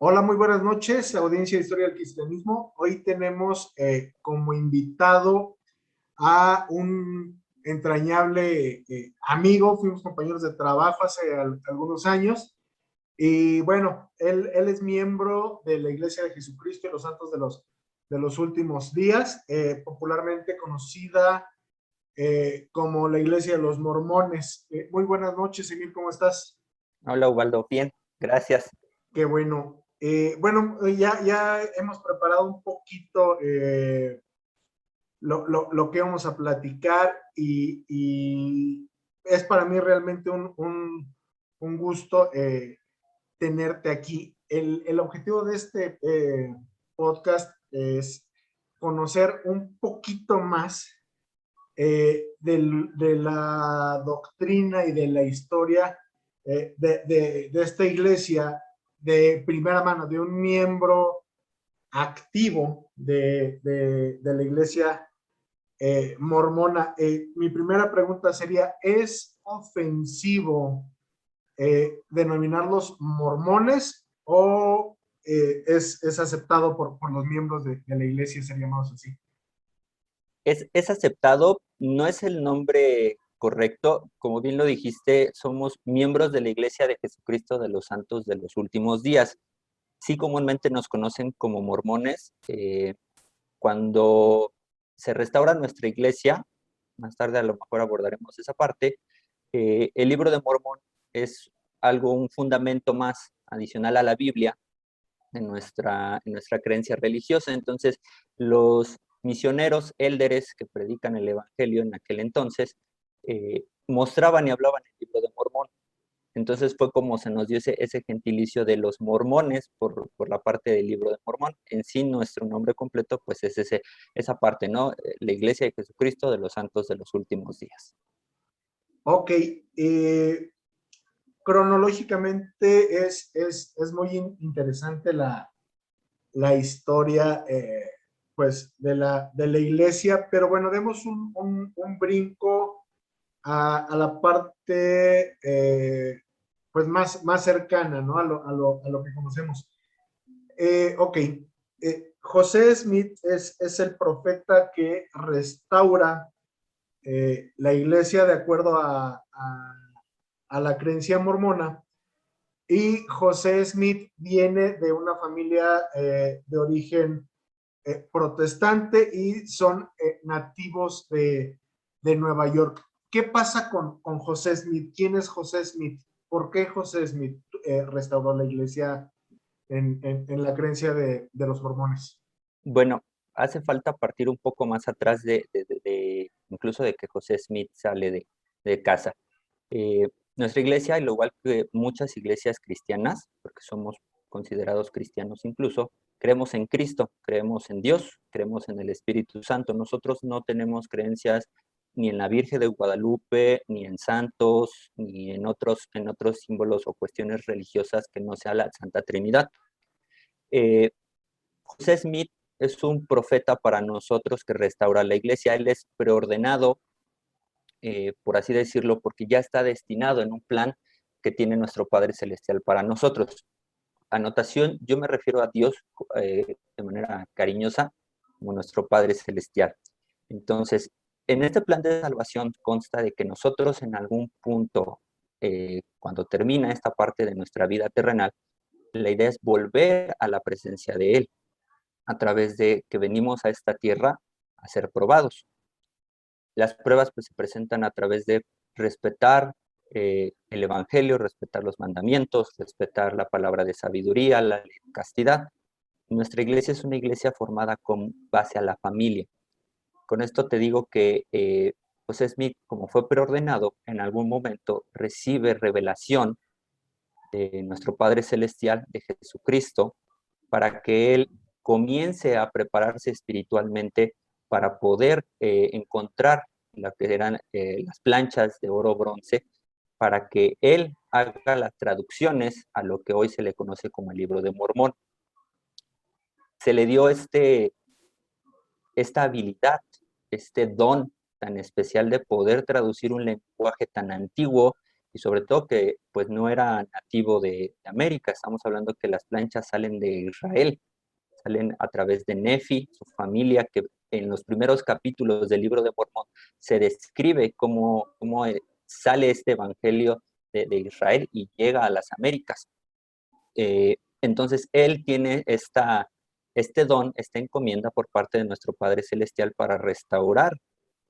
Hola, muy buenas noches, audiencia de Historia del Cristianismo. Hoy tenemos como invitado a un entrañable amigo, fuimos compañeros de trabajo hace algunos años, y bueno, él es miembro de la Iglesia de Jesucristo y los Santos de los Últimos Días, popularmente conocida como la Iglesia de los Mormones. Muy buenas noches, Emil, ¿cómo estás? Hola, Ubaldo, bien, gracias. Qué bueno. Bueno, ya hemos preparado un poquito lo que vamos a platicar y es para mí realmente un gusto tenerte aquí. El objetivo de este podcast es conocer un poquito más de la doctrina y de la historia de esta iglesia de primera mano, de un miembro activo de la iglesia mormona. Mi primera pregunta sería, ¿es ofensivo denominarlos mormones o es aceptado por los miembros de la iglesia ser llamados así? Es aceptado, no es el nombre correcto, como bien lo dijiste, somos miembros de la Iglesia de Jesucristo de los Santos de los Últimos Días. Sí, comúnmente nos conocen como mormones. Cuando se restaura nuestra iglesia, más tarde a lo mejor abordaremos esa parte, el libro de Mormón es algo, un fundamento más adicional a la Biblia en nuestra creencia religiosa. Entonces, los misioneros élderes que predican el Evangelio en aquel entonces mostraban y hablaban el libro de Mormón. Entonces fue como se nos dio ese gentilicio de los mormones por la parte del libro de Mormón. En sí, nuestro nombre completo, pues es esa parte, ¿no? La Iglesia de Jesucristo de los Santos de los Últimos Días. Ok, cronológicamente es muy interesante la historia pues de la iglesia, pero bueno, demos un brinco a la parte pues más cercana, ¿no? A lo que conocemos. Ok, José Smith es el profeta que restaura la iglesia de acuerdo a la creencia mormona. Y José Smith viene de una familia de origen protestante y son nativos de Nueva York. ¿Qué pasa con José Smith? ¿Quién es José Smith? ¿Por qué José Smith restauró la iglesia en la creencia de los mormones? Bueno, hace falta partir un poco más atrás incluso de que José Smith sale de casa. Nuestra iglesia, al igual que muchas iglesias cristianas, porque somos considerados cristianos incluso, creemos en Cristo, creemos en Dios, creemos en el Espíritu Santo. Nosotros no tenemos creencias ni en la Virgen de Guadalupe, ni en santos, ni en otros símbolos o cuestiones religiosas que no sea la Santa Trinidad. Eh, José Smith es un profeta para nosotros que restaura la iglesia. Él es preordenado, por así decirlo, porque ya está destinado en un plan que tiene nuestro Padre Celestial para nosotros. Anotación, yo me refiero a Dios de manera cariñosa como nuestro Padre Celestial. Entonces, en este plan de salvación consta de que nosotros en algún punto, cuando termina esta parte de nuestra vida terrenal, la idea es volver a la presencia de Él, a través de que venimos a esta tierra a ser probados. Las pruebas pues se presentan a través de respetar el Evangelio, respetar los mandamientos, respetar la palabra de sabiduría, la ley de castidad. Nuestra iglesia es una iglesia formada con base a la familia. Con esto te digo que José Smith, como fue preordenado, en algún momento recibe revelación de nuestro Padre Celestial, de Jesucristo, para que él comience a prepararse espiritualmente para poder encontrar lo que eran las planchas de oro bronce, para que él haga las traducciones a lo que hoy se le conoce como el Libro de Mormón. Se le dio esta habilidad, este don tan especial de poder traducir un lenguaje tan antiguo y sobre todo que pues no era nativo de América. Estamos hablando que las planchas salen de Israel, salen a través de Nefi, su familia, que en los primeros capítulos del libro de Mormón se describe cómo sale este evangelio de Israel y llega a las Américas. Entonces, él tiene este don, esta encomienda por parte de nuestro Padre Celestial para restaurar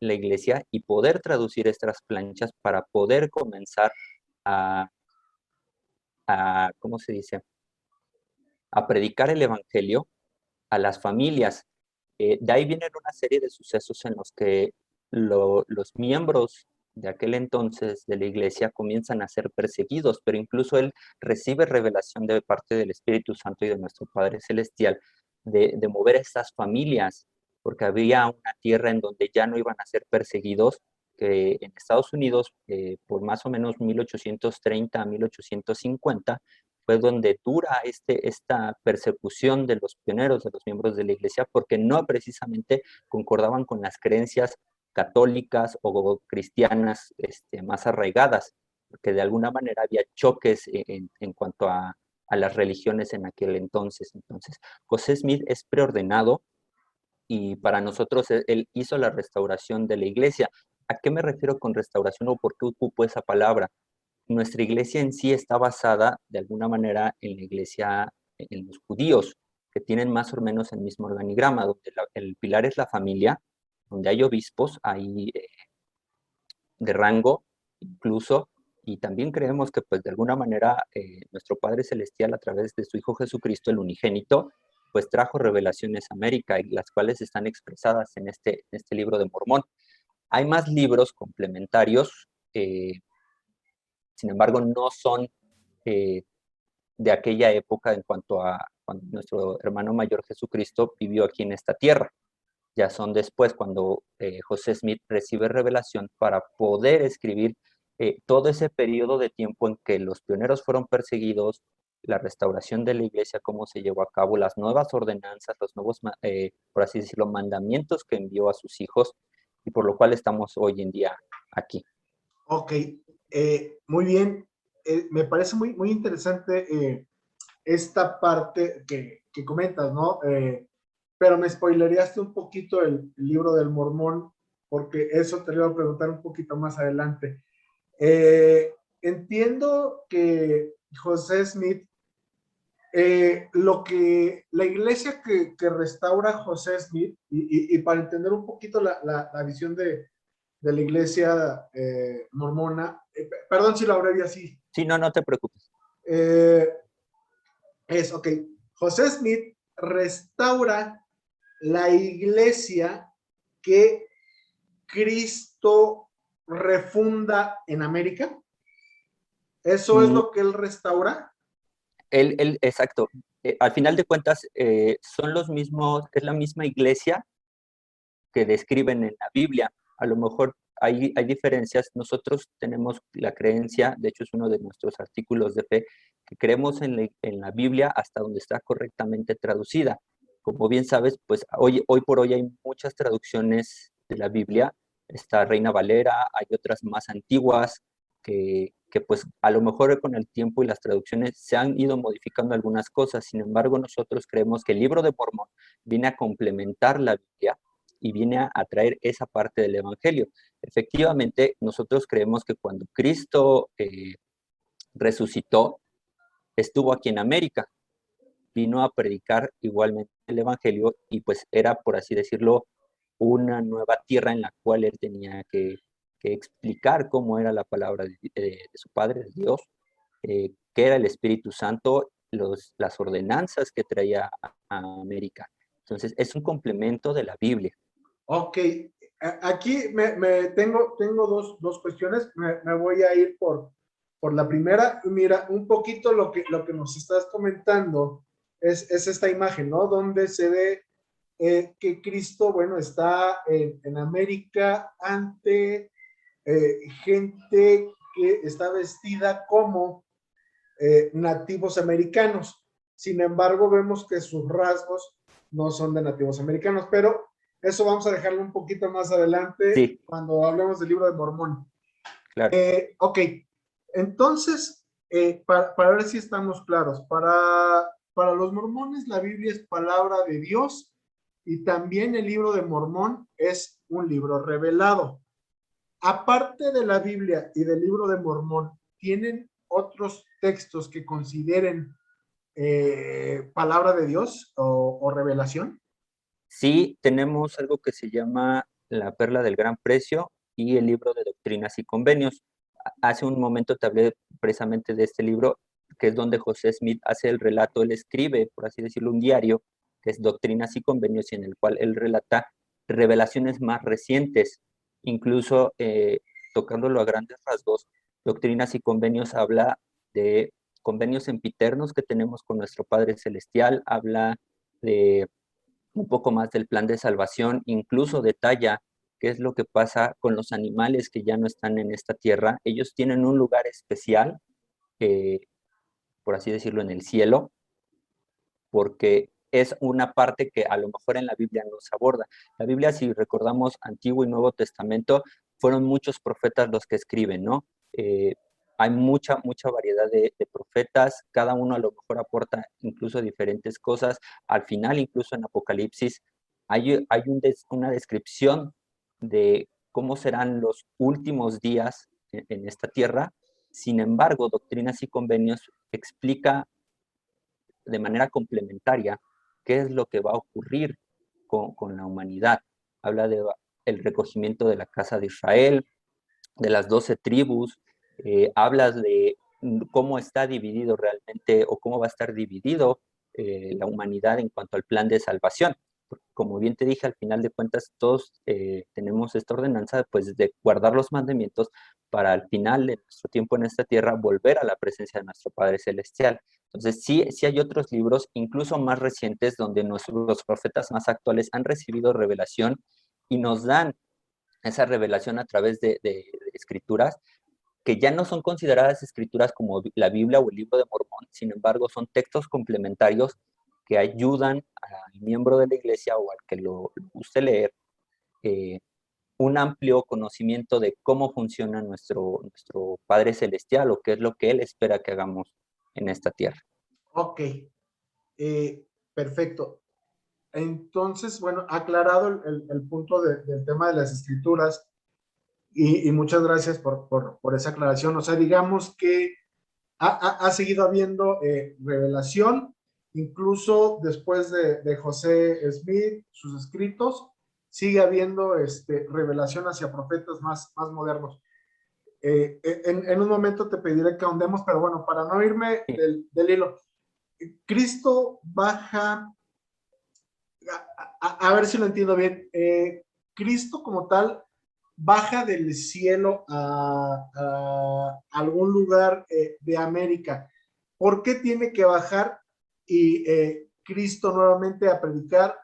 la iglesia y poder traducir estas planchas para poder comenzar a, ¿cómo se dice? A predicar el evangelio a las familias. De ahí vienen una serie de sucesos en los que los miembros de aquel entonces de la iglesia comienzan a ser perseguidos, pero incluso él recibe revelación de parte del Espíritu Santo y de nuestro Padre Celestial de mover a estas familias, porque había una tierra en donde ya no iban a ser perseguidos, que en Estados Unidos, por más o menos 1830 a 1850, fue donde dura esta persecución de los pioneros, de los miembros de la iglesia, porque no precisamente concordaban con las creencias católicas o cristianas más arraigadas, porque de alguna manera había choques en cuanto a las religiones en aquel entonces. Entonces, José Smith es preordenado y para nosotros él hizo la restauración de la iglesia. ¿A qué me refiero con restauración o por qué ocupo esa palabra? Nuestra iglesia en sí está basada de alguna manera en la iglesia, en los judíos, que tienen más o menos el mismo organigrama, donde el pilar es la familia, donde hay obispos, hay de rango incluso, y también creemos que pues de alguna manera nuestro Padre Celestial a través de su Hijo Jesucristo, el unigénito, pues trajo revelaciones a América, y las cuales están expresadas en este libro de Mormón. Hay más libros complementarios, sin embargo no son eh, de aquella época en cuanto a cuando nuestro hermano mayor Jesucristo vivió aquí en esta tierra. Ya son después cuando José Smith recibe revelación para poder escribir todo ese periodo de tiempo en que los pioneros fueron perseguidos, la restauración de la iglesia, cómo se llevó a cabo, las nuevas ordenanzas, los nuevos, por así decirlo, mandamientos que envió a sus hijos y por lo cual estamos hoy en día aquí. Ok, muy bien. Me parece muy interesante esta parte que comentas, ¿no? Pero me spoilereaste un poquito el libro del Mormón, porque eso te lo iba a preguntar un poquito más adelante. Entiendo que José Smith, lo que la iglesia que restaura José Smith, y para entender un poquito la visión de la iglesia mormona, perdón si lo abrevié así, Sí, no, no te preocupes. eh, ok, José Smith restaura la iglesia que Cristo refunda en América. ¿Eso es Mm, lo que él restaura? exacto. Al final de cuentas, son los mismos, es la misma iglesia que describen en la Biblia. A lo mejor hay diferencias. Nosotros tenemos la creencia, de hecho es uno de nuestros artículos de fe, que creemos en la Biblia hasta donde está correctamente traducida. Como bien sabes, pues hoy por hoy hay muchas traducciones de la Biblia. Está Reina Valera, hay otras más antiguas que pues a lo mejor con el tiempo y las traducciones se han ido modificando algunas cosas. Sin embargo, nosotros creemos que el libro de Mormón viene a complementar la Biblia y viene a traer esa parte del Evangelio. Efectivamente, nosotros creemos que cuando Cristo resucitó, estuvo aquí en América, vino a predicar igualmente el Evangelio y pues era, por así decirlo, una nueva tierra en la cual él tenía que explicar cómo era la palabra de su Padre, de Dios, qué era el Espíritu Santo, las ordenanzas que traía a América. Entonces, es un complemento de la Biblia. Ok, aquí tengo dos cuestiones. Me voy a ir por la primera. Mira, un poquito lo que nos estás comentando es esta imagen, ¿no? Donde se ve que Cristo, bueno, está en América ante gente que está vestida como nativos americanos. Sin embargo, vemos que sus rasgos no son de nativos americanos, pero eso vamos a dejarlo un poquito más adelante Sí, cuando hablemos del libro de Mormón. claro. Ok, Entonces, para ver si estamos claros, para los mormones la Biblia es palabra de Dios y también el libro de Mormón es un libro revelado. Aparte de la Biblia y del libro de Mormón, ¿tienen otros textos que consideren palabra de Dios o revelación? Sí, tenemos algo que se llama La Perla del Gran Precio y el libro de Doctrinas y Convenios. Hace un momento te hablé precisamente de este libro, que es donde José Smith hace el relato, él escribe, por así decirlo, un diario, que es Doctrinas y Convenios, y en el cual él relata revelaciones más recientes, incluso tocándolo a grandes rasgos. Doctrinas y Convenios habla de convenios empiternos que tenemos con nuestro Padre Celestial, habla de un poco más del plan de salvación, incluso detalla qué es lo que pasa con los animales que ya no están en esta tierra. Ellos tienen un lugar especial, eh, por así decirlo, en el cielo, porque es una parte que a lo mejor en la Biblia no se aborda. La Biblia, si recordamos Antiguo y Nuevo Testamento, fueron muchos profetas los que escriben, ¿no? Hay mucha variedad de profetas, cada uno a lo mejor aporta incluso diferentes cosas. Al final, incluso en Apocalipsis, hay una descripción de cómo serán los últimos días en esta tierra. Sin embargo, Doctrinas y Convenios explica de manera complementaria qué es lo que va a ocurrir con la humanidad. Habla de el recogimiento de la casa de Israel, de las 12 tribus, hablas de cómo está dividido realmente o cómo va a estar dividido la humanidad en cuanto al plan de salvación. Como bien te dije, al final de cuentas todos tenemos esta ordenanza pues, de guardar los mandamientos para al final de nuestro tiempo en esta tierra volver a la presencia de nuestro Padre Celestial. Entonces, sí hay otros libros, incluso más recientes, donde los profetas más actuales han recibido revelación y nos dan esa revelación a través de escrituras que ya no son consideradas escrituras como la Biblia o el libro de Mormón, sin embargo, son textos complementarios que ayudan al miembro de la iglesia o al que lo guste leer eh, un amplio conocimiento de cómo funciona nuestro Padre Celestial o qué es lo que Él espera que hagamos en esta tierra. Ok, perfecto. Entonces, bueno, aclarado el punto del tema de las escrituras y muchas gracias por esa aclaración. O sea, digamos que ha seguido habiendo revelación, incluso después de José Smith, sus escritos, sigue habiendo revelación hacia profetas más modernos. En un momento te pediré que ahondemos, pero bueno, para no irme Sí. del hilo, Cristo baja, a ver si lo entiendo bien, Cristo como tal baja del cielo a algún lugar de América. ¿Por qué tiene que bajar y Cristo nuevamente a predicar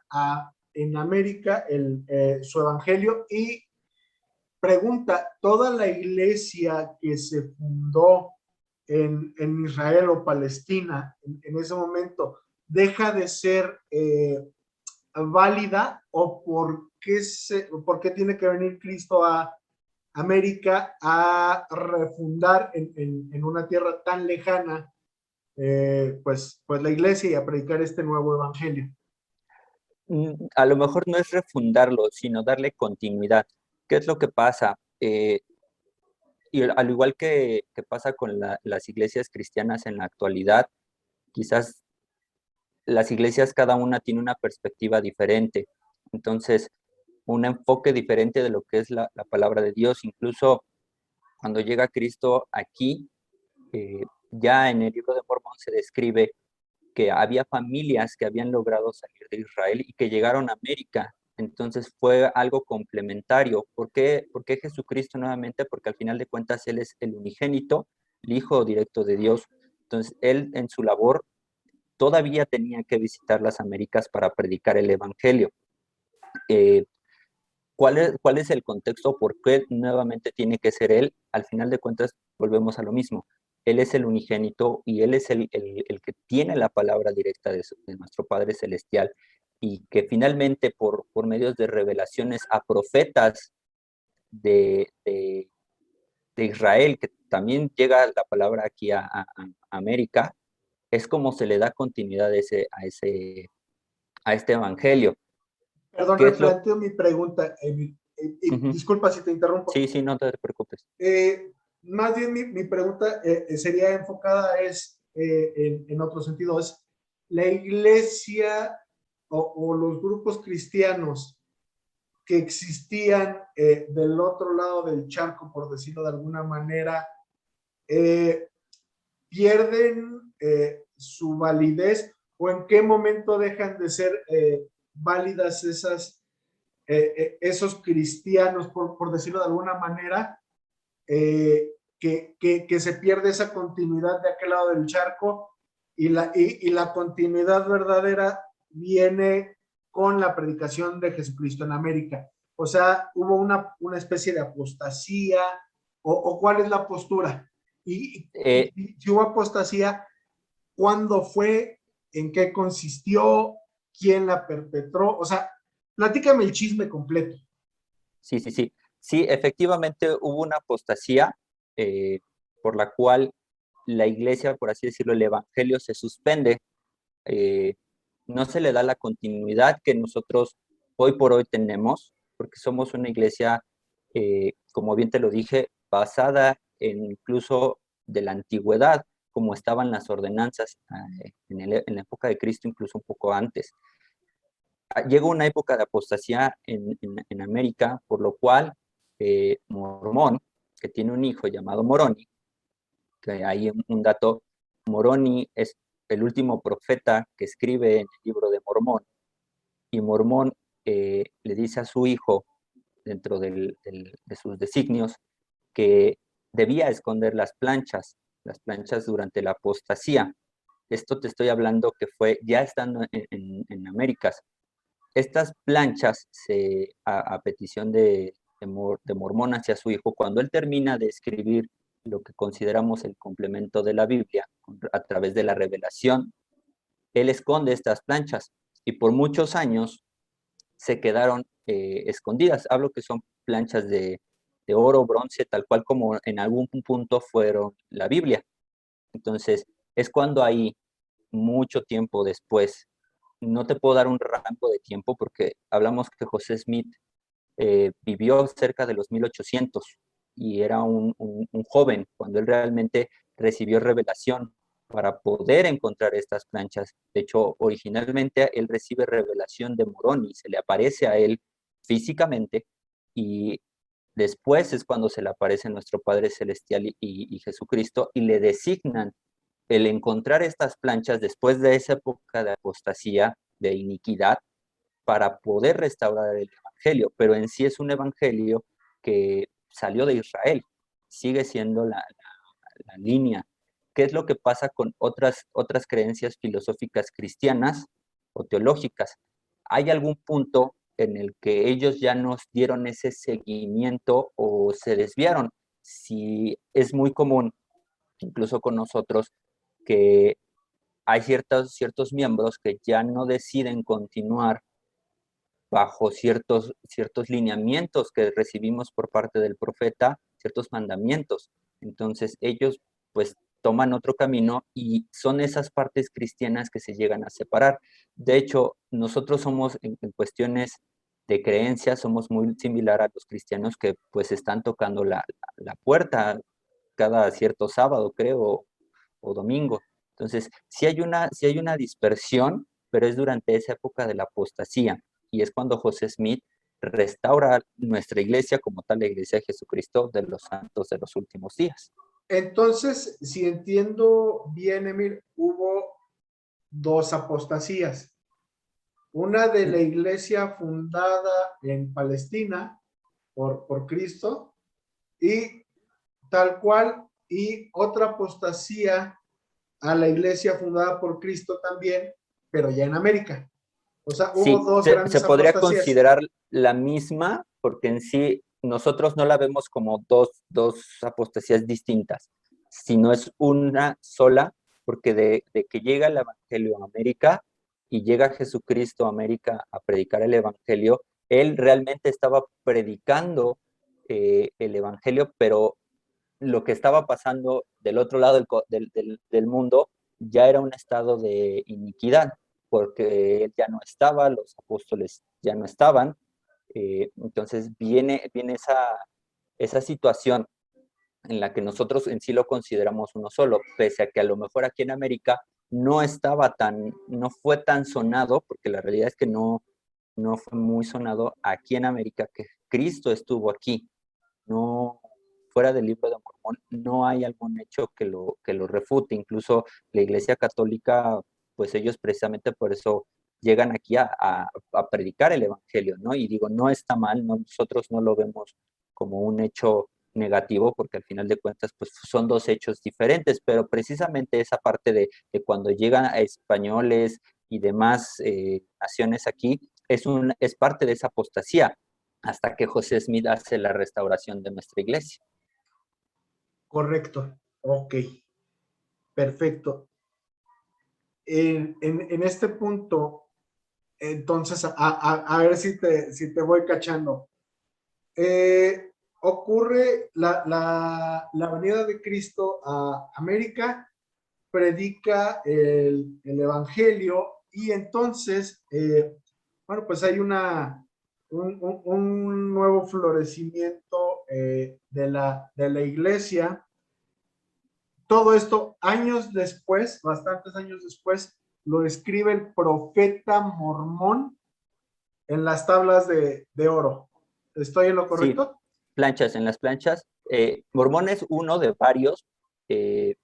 en América su evangelio? Y pregunta, ¿toda la iglesia que se fundó en Israel o Palestina en ese momento deja de ser válida o por qué tiene que venir Cristo a América a refundar en una tierra tan lejana pues la iglesia y a predicar este nuevo evangelio? A lo mejor no es refundarlo, sino darle continuidad. ¿Qué es lo que pasa? Y al igual que pasa con las iglesias cristianas en la actualidad, quizás las iglesias cada una tiene una perspectiva diferente. Entonces, un enfoque diferente de lo que es la palabra de Dios. Incluso cuando llega Cristo aquí, ya en el libro de Mormón se describe que había familias que habían logrado salir de Israel y que llegaron a América. Entonces fue algo complementario. ¿Por qué Jesucristo nuevamente? Porque al final de cuentas Él es el unigénito, el Hijo directo de Dios. Entonces Él en su labor todavía tenía que visitar las Américas para predicar el Evangelio. Eh, cuál es el contexto? ¿Por qué nuevamente tiene que ser Él? Al final de cuentas, volvemos a lo mismo. Él es el unigénito y Él es el que tiene la palabra directa de nuestro Padre Celestial y que finalmente por medios de revelaciones a profetas de de Israel, que también llega la palabra aquí a América, es como se le da continuidad a este evangelio. Perdón, ¿Qué es lo? replanteo mi pregunta. Ujú. Disculpa si te interrumpo. Sí, sí, no te preocupes. Eh, Más bien mi pregunta sería enfocada en otro sentido. Es la iglesia o los grupos cristianos que existían del otro lado del charco, por decirlo de alguna manera, eh, pierden su validez o en qué momento dejan de ser válidas esos cristianos, por decirlo de alguna manera, que se pierde esa continuidad de aquel lado del charco y la continuidad verdadera viene con la predicación de Jesucristo en América. O sea, hubo una especie de apostasía o cuál es la postura. Eh, Si hubo apostasía, ¿cuándo fue? ¿En qué consistió? ¿Quién la perpetró? O sea, platícame el chisme completo. sí, sí, sí. Sí, efectivamente hubo una apostasía por la cual la iglesia, por así decirlo, el evangelio se suspende. eh, no se le da la continuidad que nosotros hoy por hoy tenemos, porque somos una iglesia, como bien te lo dije, basada en incluso de la antigüedad, como estaban las ordenanzas en la época de Cristo, incluso un poco antes. Llegó una época de apostasía en América, por lo cual Mormón, que tiene un hijo llamado Moroni, que hay un dato, Moroni es el último profeta que escribe en el libro de Mormón, y Mormón le dice a su hijo, dentro de sus designios, que debía esconder las planchas durante la apostasía. Esto te estoy hablando que fue ya estando en Américas. Estas planchas, a petición de Mormón hacia su hijo, cuando él termina de escribir lo que consideramos el complemento de la Biblia, a través de la revelación, él esconde estas planchas y por muchos años se quedaron escondidas. Hablo que son planchas de oro, bronce, tal cual como en algún punto fueron la Biblia. Entonces, es cuando ahí, mucho tiempo después, no te puedo dar un rango de tiempo porque hablamos que José Smith vivió cerca de los 1800 y era un joven cuando él realmente recibió revelación para poder encontrar estas planchas. De hecho, originalmente él recibe revelación de Moroni, se le aparece a él físicamente y después es cuando se le aparece nuestro Padre Celestial y Jesucristo y le designan el encontrar estas planchas después de esa época de apostasía, de iniquidad, para poder restaurar el evangelio, pero en sí es un evangelio que salió de Israel, sigue siendo la línea. ¿Qué es lo que pasa con otras creencias filosóficas cristianas o teológicas? ¿Hay algún punto en el que ellos ya nos dieron ese seguimiento o se desviaron? Si es muy común, incluso con nosotros, que hay ciertos miembros que ya no deciden continuar bajo ciertos lineamientos que recibimos por parte del profeta, ciertos mandamientos. Entonces ellos pues toman otro camino y son esas partes cristianas que se llegan a separar. De hecho, nosotros somos en cuestiones de creencias, somos muy similar a los cristianos que pues están tocando la puerta cada cierto sábado, creo, o domingo. Entonces, sí hay una dispersión, pero es durante esa época de la apostasía y es cuando José Smith restaura nuestra iglesia como tal, la iglesia de Jesucristo de los santos de los últimos días. Entonces, si entiendo bien, Emir, hubo dos apostasías. Una de la iglesia fundada en Palestina por Cristo y tal cual, y otra apostasía a la iglesia fundada por Cristo también, pero ya en América. O sea, hubo Sí, dos se grandes podría apostasías. considerar la misma porque en sí nosotros no la vemos como dos apostasías distintas, sino es una sola porque de que llega el Evangelio a América y llega Jesucristo a América a predicar el Evangelio, él realmente estaba predicando el Evangelio, pero lo que estaba pasando del otro lado del mundo ya era un estado de iniquidad, porque él ya no estaba, los apóstoles ya no estaban. Entonces viene esa situación en la que nosotros en sí lo consideramos uno solo, pese a que a lo mejor aquí en América no fue tan sonado, porque la realidad es que no fue muy sonado aquí en América que Cristo estuvo aquí. No, fuera del libro de Mormón, no hay algún hecho que lo refute. Incluso la Iglesia Católica, pues ellos precisamente por eso llegan aquí a predicar el Evangelio, ¿no? Y digo, no está mal, nosotros no lo vemos como un hecho negativo, porque al final de cuentas, pues son dos hechos diferentes, pero precisamente esa parte de cuando llegan a españoles y demás naciones aquí, es parte de esa apostasía hasta que José Smith hace la restauración de nuestra iglesia. Correcto. Ok, perfecto. En este punto, entonces, a ver si te voy cachando. Ocurre la venida de Cristo a América, predica el Evangelio y entonces, bueno, pues hay un nuevo florecimiento de la iglesia. Todo esto años después, bastantes años después, lo escribe el profeta Mormón en las tablas de oro. ¿Estoy en lo Sí, correcto? planchas, en las planchas. Mormón es uno de varios eh,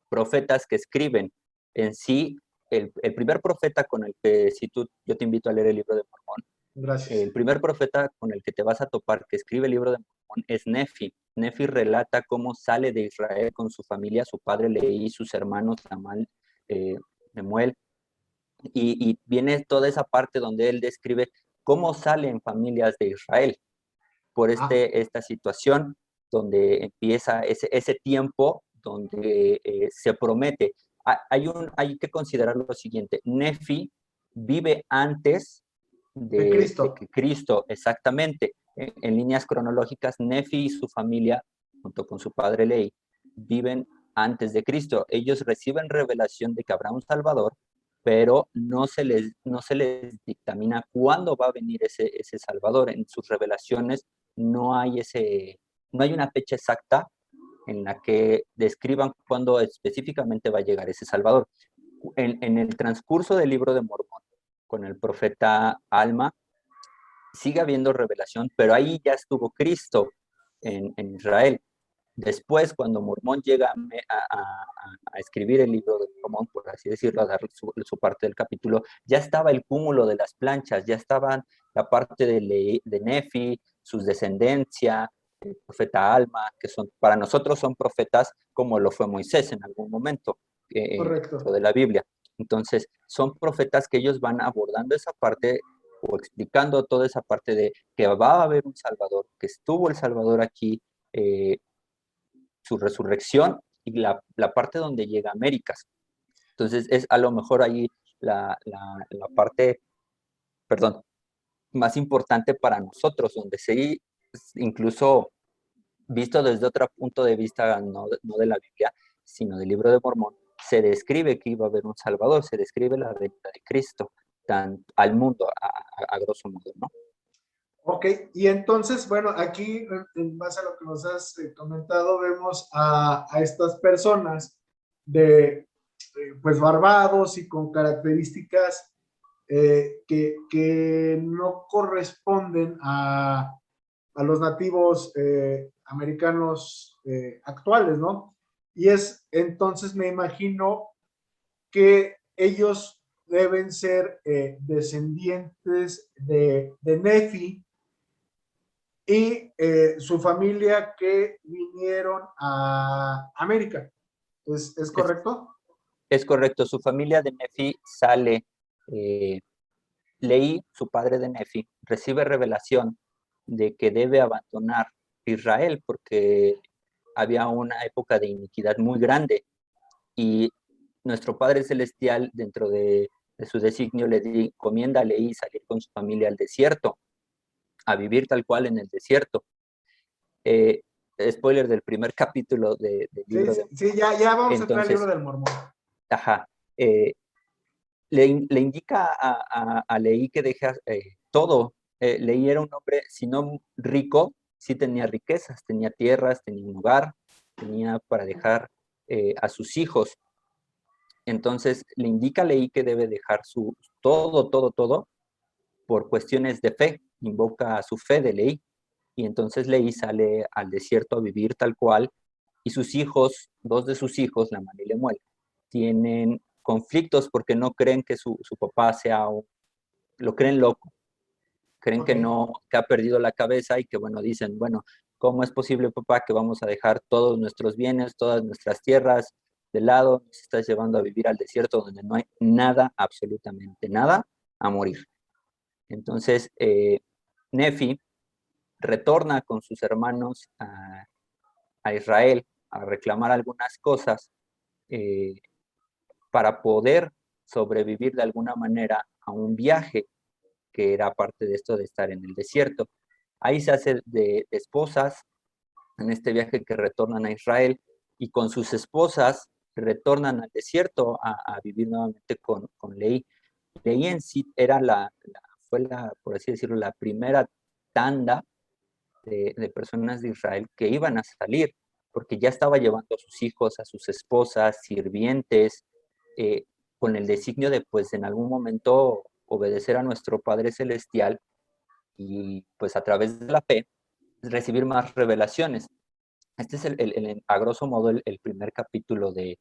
profetas que escriben. En sí, el primer profeta con el que, si tú, yo te invito a leer el libro de Mormón, Gracias. el primer profeta con el que te vas a topar que escribe el libro de Mormón es Nefi. Nefi relata cómo sale de Israel con su familia, su padre Leí, sus hermanos Tamal, Nemuel, y viene toda esa parte donde él describe cómo salen familias de Israel por Ah, esta situación donde empieza ese tiempo donde se promete. Hay que considerar lo siguiente, Nefi vive antes de de Cristo. que Cristo, exactamente, en líneas cronológicas, Nefi y su familia, junto con su padre Ley, viven antes de Cristo. Ellos reciben revelación de que habrá un Salvador, pero no se les dictamina cuándo va a venir ese Salvador. En sus revelaciones no hay una fecha exacta en la que describan cuándo específicamente va a llegar ese Salvador. En el transcurso del libro de Mormón, con el profeta Alma, sigue habiendo revelación, pero ahí ya estuvo Cristo en Israel. Después, cuando Mormón llega a escribir el libro de Mormón, por así decirlo, a dar su parte del capítulo, ya estaba el cúmulo de las planchas, ya estaban la parte de Nefi, sus descendencia, el profeta Alma, que son, para nosotros son profetas como lo fue Moisés en algún momento dentro Correcto. de la Biblia. Entonces, son profetas que ellos van abordando esa parte o explicando toda esa parte de que va a haber un Salvador, que estuvo el Salvador aquí, su resurrección y la parte donde llega a Américas. Entonces es a lo mejor ahí la parte, perdón, más importante para nosotros, donde sí, incluso visto desde otro punto de vista, no de la Biblia, sino del libro de Mormón, se describe que iba a haber un Salvador, se describe la venida de Cristo al mundo, a grosso modo, ¿no? Ok, y entonces, bueno, aquí en base a lo que nos has comentado, vemos a estas personas de, pues, barbados y con características que no corresponden a los nativos americanos actuales, ¿no? Y es, entonces me imagino que ellos deben ser descendientes de Nefi y su familia que vinieron a América. Es Es, correcto? es correcto, su familia de Nefi sale, eh, Leí, su padre de Nefi, recibe revelación de que debe abandonar Israel porque había una época de iniquidad muy grande y nuestro Padre Celestial, dentro de su designio, le encomienda a Leí salir con su familia al desierto, a vivir tal cual en el desierto. Eh, spoiler del primer capítulo del Sí, libro sí, de sí, Mormón. ya vamos a entrar al libro Entonces, del Mormón. ajá, eh, le indica a Leí que deje todo. Leí era un hombre, si no rico, sí tenía riquezas, tenía tierras, tenía un hogar, tenía para dejar a sus hijos. Entonces le indica a Leí que debe dejar su todo, todo, todo por cuestiones de fe. Invoca a su fe de Leí. Y entonces Leí sale al desierto a vivir tal cual. Y sus hijos, dos de sus hijos, Lamán y Lemuel, tienen conflictos porque no creen que su papá sea, lo creen loco, creen Ok, que no, que ha perdido la cabeza y que, bueno, dicen, bueno, ¿cómo es posible, papá, que vamos a dejar todos nuestros bienes, todas nuestras tierras de lado? Nos estás llevando a vivir al desierto donde no hay nada, absolutamente nada, a morir. Entonces, Nefi retorna con sus hermanos a Israel a reclamar algunas cosas eh, para poder sobrevivir de alguna manera a un viaje que era parte de esto de estar en el desierto. Ahí se hace de esposas en este viaje que retornan a Israel y con sus esposas retornan al desierto a vivir nuevamente con Leí. Leí en sí era fue la, por así decirlo, la primera tanda de personas de Israel que iban a salir, porque ya estaba llevando a sus hijos, a sus esposas, sirvientes, eh, con el designio de, pues, en algún momento obedecer a nuestro Padre Celestial y, pues, a través de la fe, recibir más revelaciones. Este es, a grosso modo, el primer capítulo del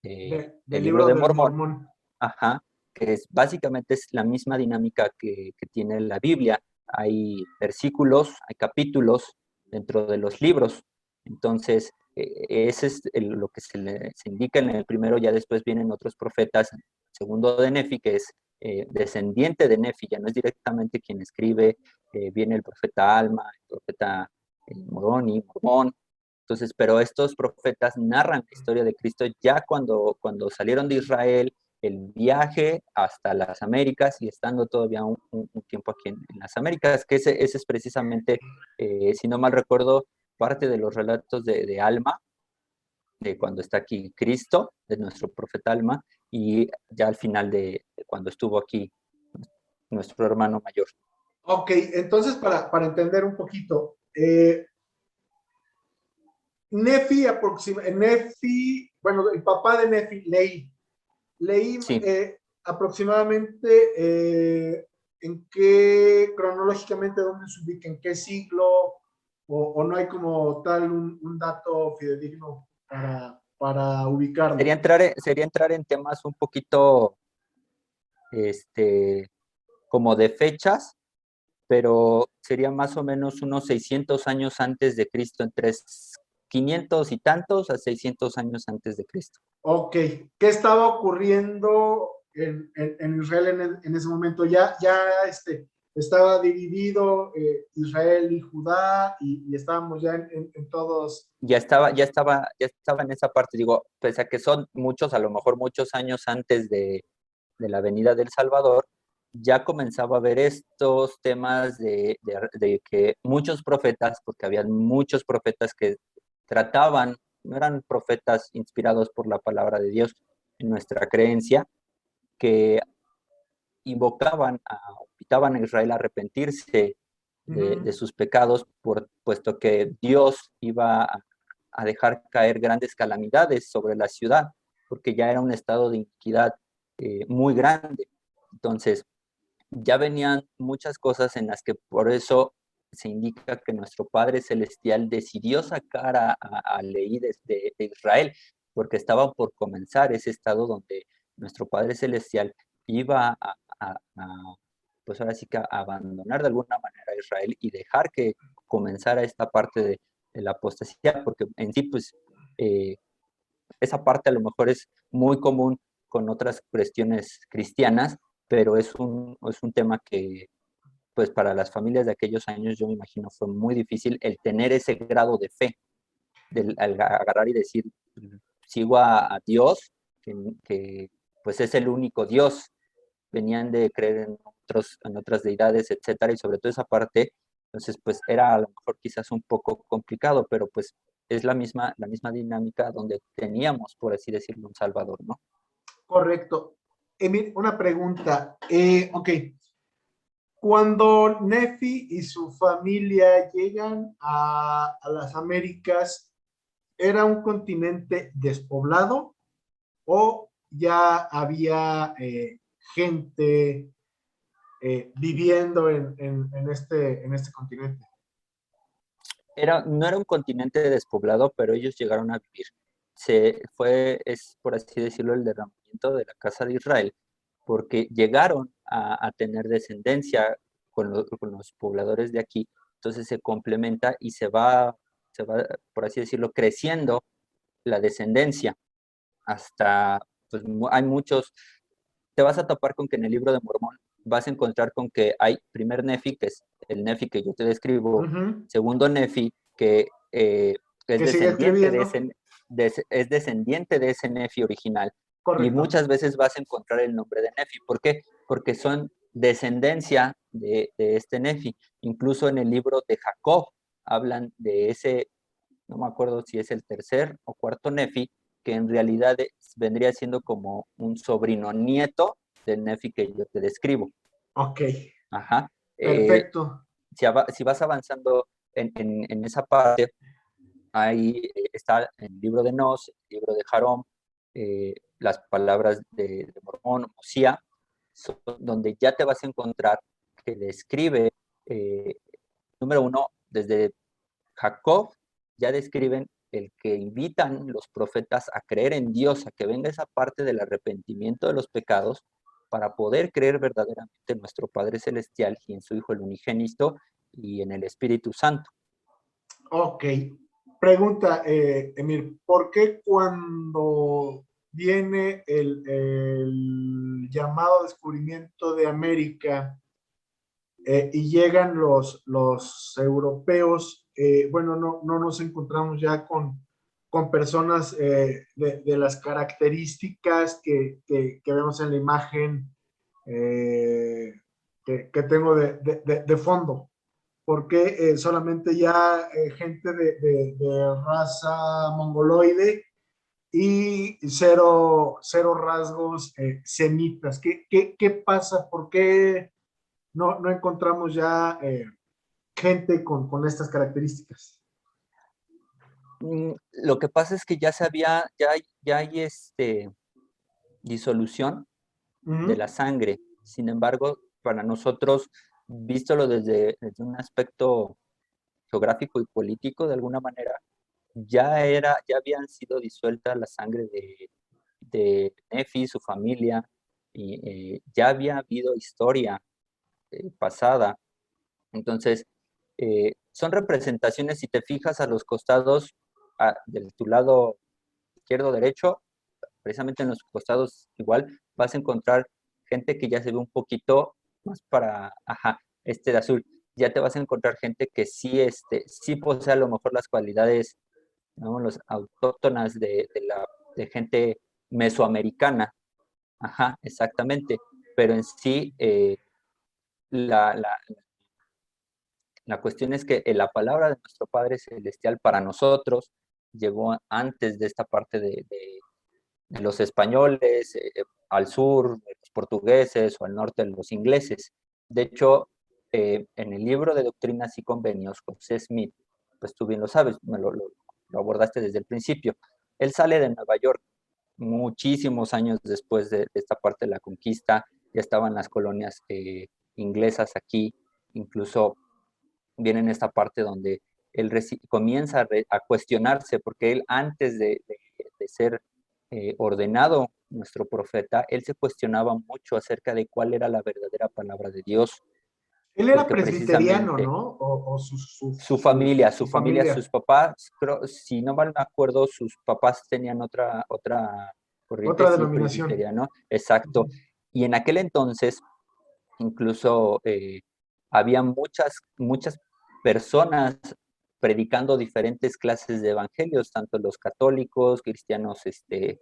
del libro libro de del Mormón, Mormón. ajá, que es básicamente es la misma dinámica que tiene la Biblia. Hay versículos, hay capítulos dentro de los libros. Entonces, ese es lo que se indica en el primero, ya después vienen otros profetas, segundo de Nefi, que es descendiente de Nefi, ya no es directamente quien escribe, viene el profeta Alma, el profeta Moroni, Mormón. Entonces, pero estos profetas narran la historia de Cristo ya cuando salieron de Israel, el viaje hasta las Américas y estando todavía un tiempo aquí en las Américas, que ese es precisamente, si no mal recuerdo, parte de los relatos de Alma, de cuando está aquí Cristo, de nuestro profeta Alma, y ya al final de cuando estuvo aquí nuestro hermano mayor. Ok, entonces para entender un poquito, Nefi, bueno, el papá de Nefi, Leí Sí, aproximadamente en qué, cronológicamente, dónde se ubica, en qué siglo, o no hay como tal un dato fidedigno para ubicarlo. sería entrar en temas un poquito, este, como de fechas, pero sería más o menos unos 600 años antes de Cristo, entre 500 y tantos a 600 años antes de Cristo. Ok, ¿qué estaba ocurriendo en Israel en ese momento? Ya estaba dividido Israel y Judá y estábamos ya en todos. Ya estaba en esa parte, digo, pese a que son muchos, a lo mejor muchos años antes de la venida del Salvador, ya comenzaba a ver estos temas de que muchos profetas, porque había muchos profetas que trataban, no eran profetas inspirados por la palabra de Dios en nuestra creencia, que invocaban, invitaban a Israel a arrepentirse de sus pecados, puesto que Dios iba a dejar caer grandes calamidades sobre la ciudad, porque ya era un estado de iniquidad muy grande. Entonces, ya venían muchas cosas en las que por eso se indica que nuestro Padre Celestial decidió sacar a Leí de Israel, porque estaba por comenzar ese estado donde nuestro Padre Celestial iba pues ahora sí que a abandonar de alguna manera a Israel y dejar que comenzara esta parte de la apostasía, porque en sí, pues, eh, esa parte a lo mejor es muy común con otras cuestiones cristianas, pero es un tema que, pues para las familias de aquellos años, yo me imagino, fue muy difícil el tener ese grado de fe, al agarrar y decir, sigo a Dios, que pues es el único Dios. Venían de creer en otras deidades, etcétera, y sobre todo esa parte Entonces, pues era a lo mejor quizás un poco complicado, pero pues es la misma dinámica donde teníamos, por así decirlo, un Salvador, ¿no? Correcto. Emil, una pregunta. Ok, cuando Nefi y su familia llegan a las Américas, ¿era un continente despoblado o ya había gente viviendo en este continente? No era un continente despoblado, pero ellos llegaron a vivir. Es por así decirlo, el derramamiento de la casa de Israel, porque llegaron a tener descendencia con los pobladores de aquí. Entonces se complementa y se va, por así decirlo, creciendo la descendencia hasta, pues hay muchos, te vas a topar con que en el libro de Mormón vas a encontrar con que hay primer Nefi, que es el Nefi que yo te describo, Ujú. segundo Nefi, que es Que sigue descendiente escribiendo. es descendiente de ese Nefi original. Y Correcto. muchas veces vas a encontrar el nombre de Nefi. ¿Por qué? Porque son descendencia de este Nefi. Incluso en el libro de Jacob hablan de ese, no me acuerdo si es el tercer o cuarto Nefi, que en realidad vendría siendo como un sobrino nieto del Nefi que yo te describo. Ok, Ajá. Eh, perfecto. si vas avanzando en esa parte, ahí está el libro de Nos, el libro de Jarón, las palabras de Mormón, Mosía, donde ya te vas a encontrar que describe, eh, número uno, desde Jacob ya describen el que invitan los profetas a creer en Dios, a que venga esa parte del arrepentimiento de los pecados para poder creer verdaderamente en nuestro Padre Celestial y en su Hijo el unigénito y en el Espíritu Santo. Ok. Pregunta, Emir, ¿por qué cuando viene el llamado descubrimiento de América y llegan los europeos, bueno, no nos encontramos ya con personas de las características que vemos en la imagen eh, que tengo de fondo? ¿Por qué solamente ya gente de raza mongoloide y cero rasgos semitas? ¿Qué pasa? ¿Por qué no encontramos ya gente con estas características? Lo que pasa es que ya hay disolución de Ujú. la sangre. Sin embargo, para nosotros, vístolo desde un aspecto geográfico y político, de alguna manera, ya habían sido disueltas la sangre de Nefi, su familia, y ya había habido historia pasada. Entonces, son representaciones, si te fijas a los costados de tu lado izquierdo derecho, precisamente en los costados igual, vas a encontrar gente que ya se ve un poquito más para, ajá, de azul. Ya te vas a encontrar gente que sí posee a lo mejor las cualidades, digamos, los autóctonas de gente mesoamericana. Ajá, exactamente. Pero en sí, la, la, la cuestión es que la palabra de nuestro Padre Celestial para nosotros llegó antes de esta parte de los españoles, al sur, de los portugueses, o al norte, de los ingleses. De hecho, en el libro de Doctrinas y Convenios, José Smith, pues tú bien lo sabes, lo abordaste desde el principio. Él sale de Nueva York muchísimos años después de esta parte de la conquista, ya estaban las colonias inglesas aquí, incluso viene en esta parte donde él comienza a cuestionarse, porque él antes de ser ordenado nuestro profeta, él se cuestionaba mucho acerca de cuál era la verdadera palabra de Dios, Él era porque presbiteriano, precisamente ¿no? O su su familia, sus familia. papás, si no mal me acuerdo, sus papás tenían otra corriente, Otra sí, denominación. presbiteriano, exacto. Ujú. Y en aquel entonces, incluso había muchas personas predicando diferentes clases de evangelios, tanto los católicos, cristianos de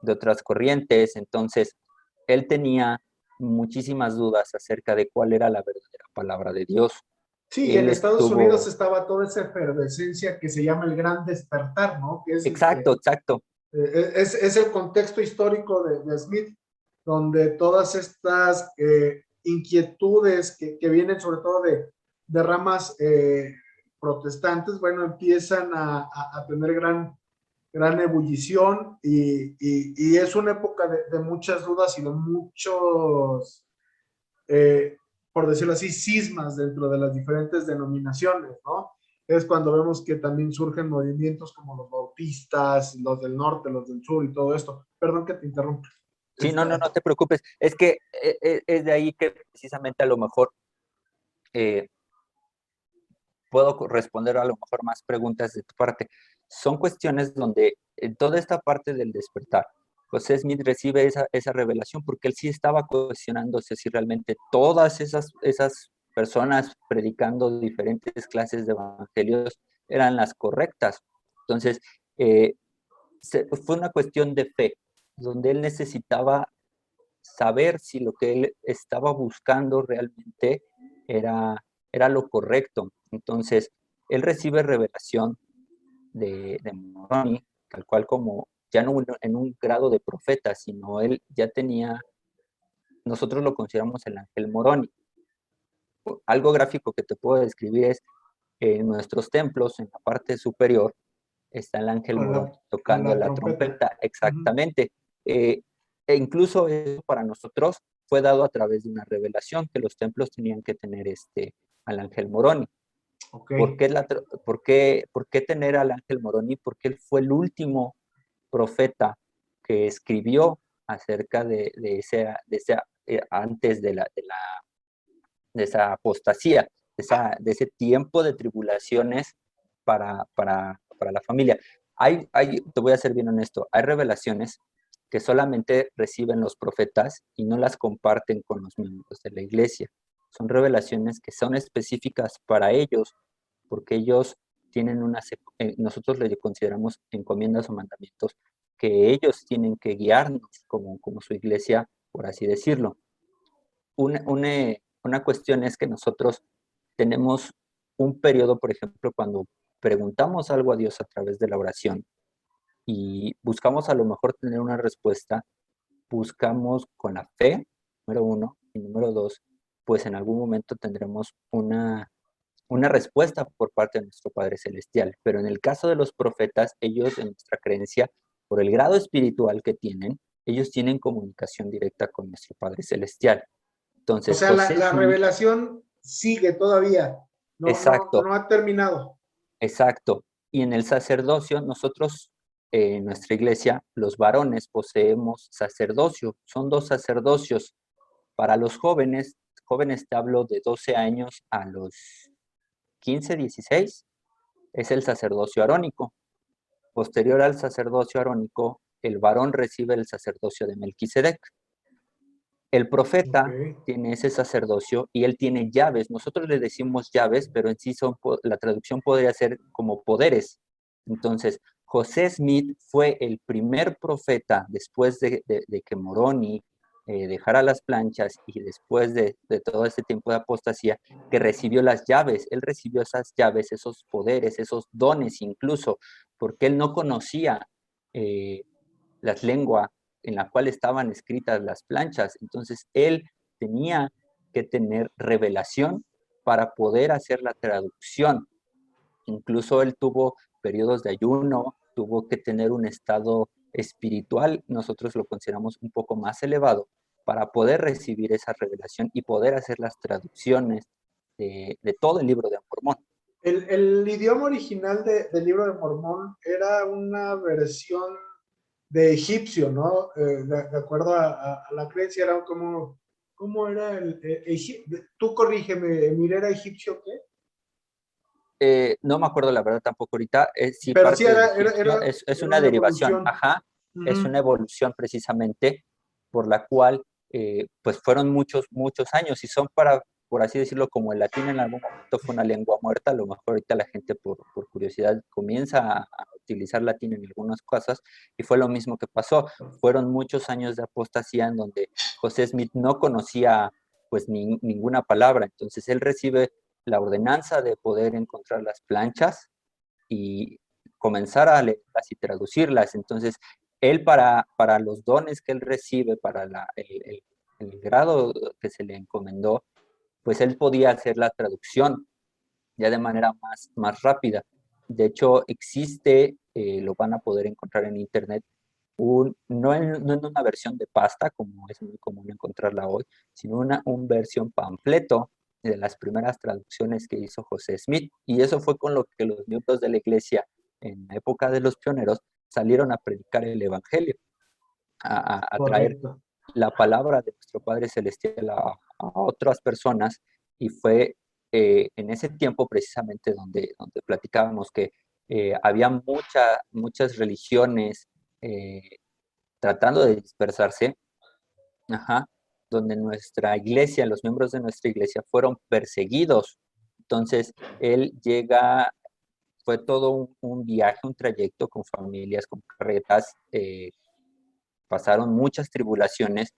otras corrientes. Entonces, él tenía muchísimas dudas acerca de cuál era la verdadera palabra de Dios. Sí, Él en Estados Unidos estuvo, estaba toda esa efervescencia que se llama el Gran Despertar, ¿no? Que es exacto, exacto, es el contexto histórico de Smith, donde todas estas inquietudes que vienen sobre todo de ramas protestantes, bueno, empiezan a tener gran ebullición y es una época de muchas dudas y de muchos, por decirlo así, cismas dentro de las diferentes denominaciones, ¿no? Es cuando vemos que también surgen movimientos como los bautistas, los del norte, los del sur y todo esto. Perdón que te interrumpa. sí, no, no, no te preocupes, es que es de ahí que precisamente a lo mejor eh, puedo responder a lo mejor más preguntas de tu parte. Son cuestiones donde en toda esta parte del despertar, José Smith recibe esa revelación porque él sí estaba cuestionándose si realmente todas esas personas predicando diferentes clases de evangelios eran las correctas. Entonces, eh, fue una cuestión de fe, donde él necesitaba saber si lo que él estaba buscando realmente era lo correcto. Entonces, él recibe revelación de Moroni, tal cual como ya no en un grado de profeta, sino él ya tenía, nosotros lo consideramos el ángel Moroni. Algo gráfico que te puedo describir es en nuestros templos, en la parte superior, está el ángel Con Moroni con tocando la la trompeta. trompeta, Ujú. exactamente. E incluso eso para nosotros fue dado a través de una revelación que los templos tenían que tener al ángel Moroni. Ok. Por qué tener al ángel Moroni? Porque él fue el último profeta que escribió acerca antes de esa apostasía, de ese tiempo de tribulaciones para la familia. Te voy a ser bien honesto, hay revelaciones que solamente reciben los profetas y no las comparten con los miembros de la iglesia. Son revelaciones que son específicas para ellos, porque ellos tienen nosotros le consideramos encomiendas o mandamientos que ellos tienen que guiarnos como su iglesia, por así decirlo. Una cuestión es que nosotros tenemos un periodo, por ejemplo, cuando preguntamos algo a Dios a través de la oración y buscamos a lo mejor tener una respuesta, buscamos con la fe, número uno, y número dos, pues en algún momento tendremos una respuesta por parte de nuestro Padre Celestial. Pero en el caso de los profetas, ellos en nuestra creencia, por el grado espiritual que tienen, ellos tienen comunicación directa con nuestro Padre Celestial. O Entonces, sea, José la Smith, revelación sigue todavía. exacto, No ha terminado. exacto. Y en el sacerdocio, nosotros, en nuestra iglesia, los varones poseemos sacerdocio. Son dos sacerdocios. Para los jóvenes, jóvenes te hablo de 12 años a los 15, 16, es el sacerdocio arónico. Posterior al sacerdocio arónico, el varón recibe el sacerdocio de Melquisedec. El Ok. profeta tiene ese sacerdocio y él tiene llaves. Nosotros le decimos llaves, pero en sí la traducción podría ser como poderes. Entonces, José Smith fue el primer profeta después de que Moroni dejara las planchas y después de todo este tiempo de apostasía, que recibió las llaves. Él recibió esas llaves, esos poderes, esos dones incluso, porque él no conocía eh, las lenguas en la cual estaban escritas las planchas. Entonces, él tenía que tener revelación para poder hacer la traducción. Incluso él tuvo periodos de ayuno, tuvo que tener un estado espiritual, nosotros lo consideramos un poco más elevado, para poder recibir esa revelación y poder hacer las traducciones de todo el libro de Mormón. El idioma original del libro de Mormón era una versión de egipcio, ¿no? De acuerdo a la creencia, era como, ¿cómo era tú corrígeme, ¿Emir era egipcio qué? No me acuerdo la verdad tampoco ahorita, sí Pero sí parte del egipcio, es era una una derivación, evolución. ajá, es Ujú. una evolución precisamente por la cual pues fueron muchos, muchos años y son por así decirlo, como el latín en algún momento fue una lengua muerta, a lo mejor ahorita la gente por curiosidad comienza a utilizar latín en algunas cosas y fue lo mismo que pasó, fueron muchos años de apostasía en donde José Smith no conocía pues ninguna palabra, entonces él recibe la ordenanza de poder encontrar las planchas y comenzar a leerlas y traducirlas. Entonces, él para los dones que él recibe, para el grado que se le encomendó, pues él podía hacer la traducción ya de manera más rápida. De hecho, existe, lo van a poder encontrar en internet, no en una versión de pasta, como es muy común encontrarla hoy, sino una versión panfleto de las primeras traducciones que hizo José Smith. Y eso fue con lo que los miembros de la iglesia en la época de los pioneros salieron a predicar el evangelio, a traer Correcto. la palabra de nuestro Padre Celestial a otras personas. Y fue en ese tiempo precisamente donde platicábamos que había muchas religiones eh, tratando de dispersarse, ajá, donde nuestra iglesia, los miembros de nuestra iglesia fueron perseguidos. Entonces, él llega, fue todo un viaje, un trayecto con familias, con carretas, pasaron muchas tribulaciones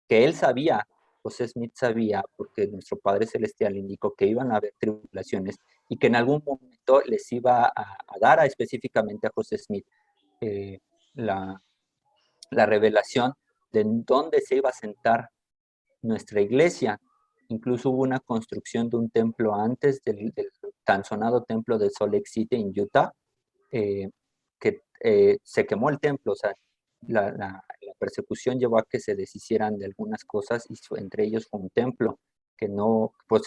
que él sabía, José Smith sabía, porque nuestro Padre Celestial indicó que iban a haber tribulaciones y que en algún momento les iba a dar específicamente a José Smith eh, la, la revelación de dónde se iba a sentar nuestra iglesia. Incluso hubo una construcción de un templo antes del tan sonado templo de Salt Lake City en Utah, eh, que se quemó el templo. O sea, la persecución llevó a que se deshicieran de algunas cosas y entre ellos fue un templo que no, pues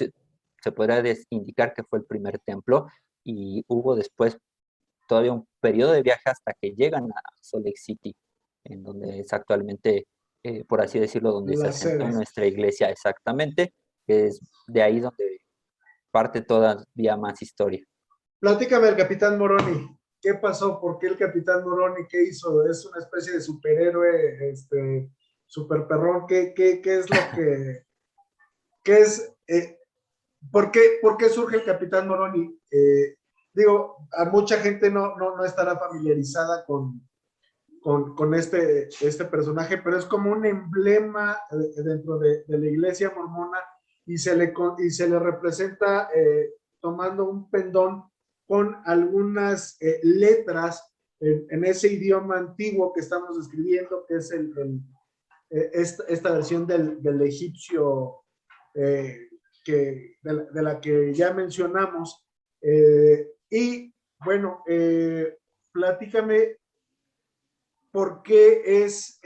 se podría indicar que fue el primer templo, y hubo después todavía un periodo de viaje hasta que llegan a Salt Lake City, en donde es actualmente, por así decirlo, donde se La asentó sede. nuestra iglesia exactamente. Es de ahí donde parte todavía más historia. Platícame el Capitán Moroni. ¿Qué pasó? ¿Por qué el Capitán Moroni? ¿Qué hizo? ¿Es una especie de superhéroe, super perrón? ¿Qué es lo que, qué es, por qué surge el Capitán Moroni? Digo, a mucha gente no estará familiarizada con este personaje, pero es como un emblema dentro de la iglesia mormona y se le representa tomando un pendón con algunas letras en ese idioma antiguo que estamos escribiendo, que es esta versión del egipcio de la que ya mencionamos. Y bueno, platícame por qué es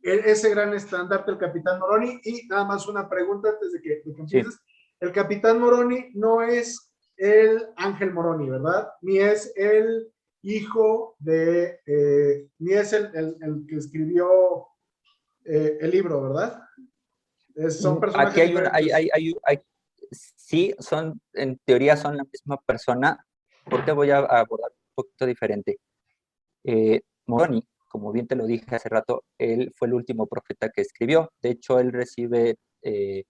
ese gran estandarte el Capitán Moroni. Y nada más una pregunta antes de que Sí. empieces. El Capitán Moroni no es el Ángel Moroni, ¿verdad? Ni es el hijo ni es el que escribió el libro, ¿verdad? Son Aquí personajes hay una, diferentes. sí, en teoría son la misma persona, porque voy a abordar un poquito diferente. Moroni, como bien te lo dije hace rato, él fue el último profeta que escribió. De hecho, él recibe, él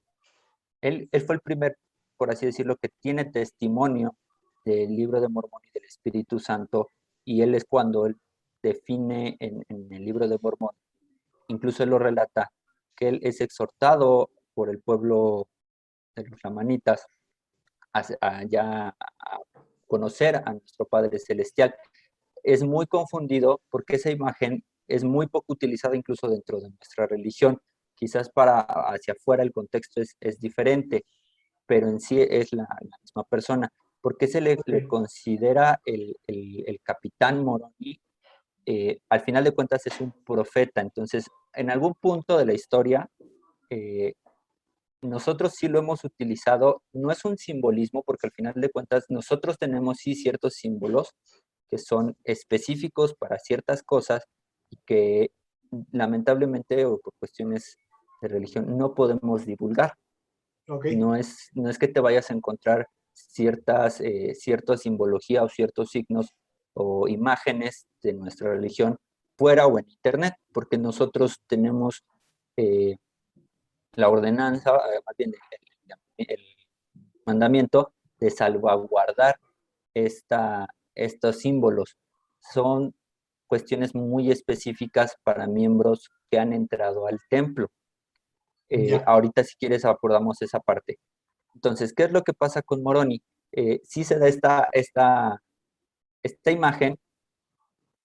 fue el primer, por así decirlo, que tiene testimonio del libro de Mormón y del Espíritu Santo, y él es cuando él define en el libro de Mormón, incluso él lo relata, que él es exhortado por el pueblo de los lamanitas ya a conocer a nuestro Padre Celestial. Es muy confundido porque esa imagen es muy poco utilizada incluso dentro de nuestra religión. Quizás para hacia afuera el contexto es diferente, pero en sí es la misma persona. ¿Por qué se le Okay. considera el capitán Moroni? Al final de cuentas es un profeta. Entonces, en algún punto de la historia, eh, nosotros sí lo hemos utilizado. No es un simbolismo, porque al final de cuentas nosotros tenemos sí ciertos símbolos que son específicos para ciertas cosas y que lamentablemente o por cuestiones de religión no podemos divulgar. Okay. No es que te vayas a encontrar cierta simbología o ciertos signos o imágenes de nuestra religión fuera o en internet, porque nosotros tenemos eh, la ordenanza, más bien el mandamiento de salvaguardar estos símbolos. Son cuestiones muy específicas para miembros que han entrado al templo. Ya. Ahorita, si quieres, abordamos esa parte. Entonces, ¿qué es lo que pasa con Moroni? Sí se da esta imagen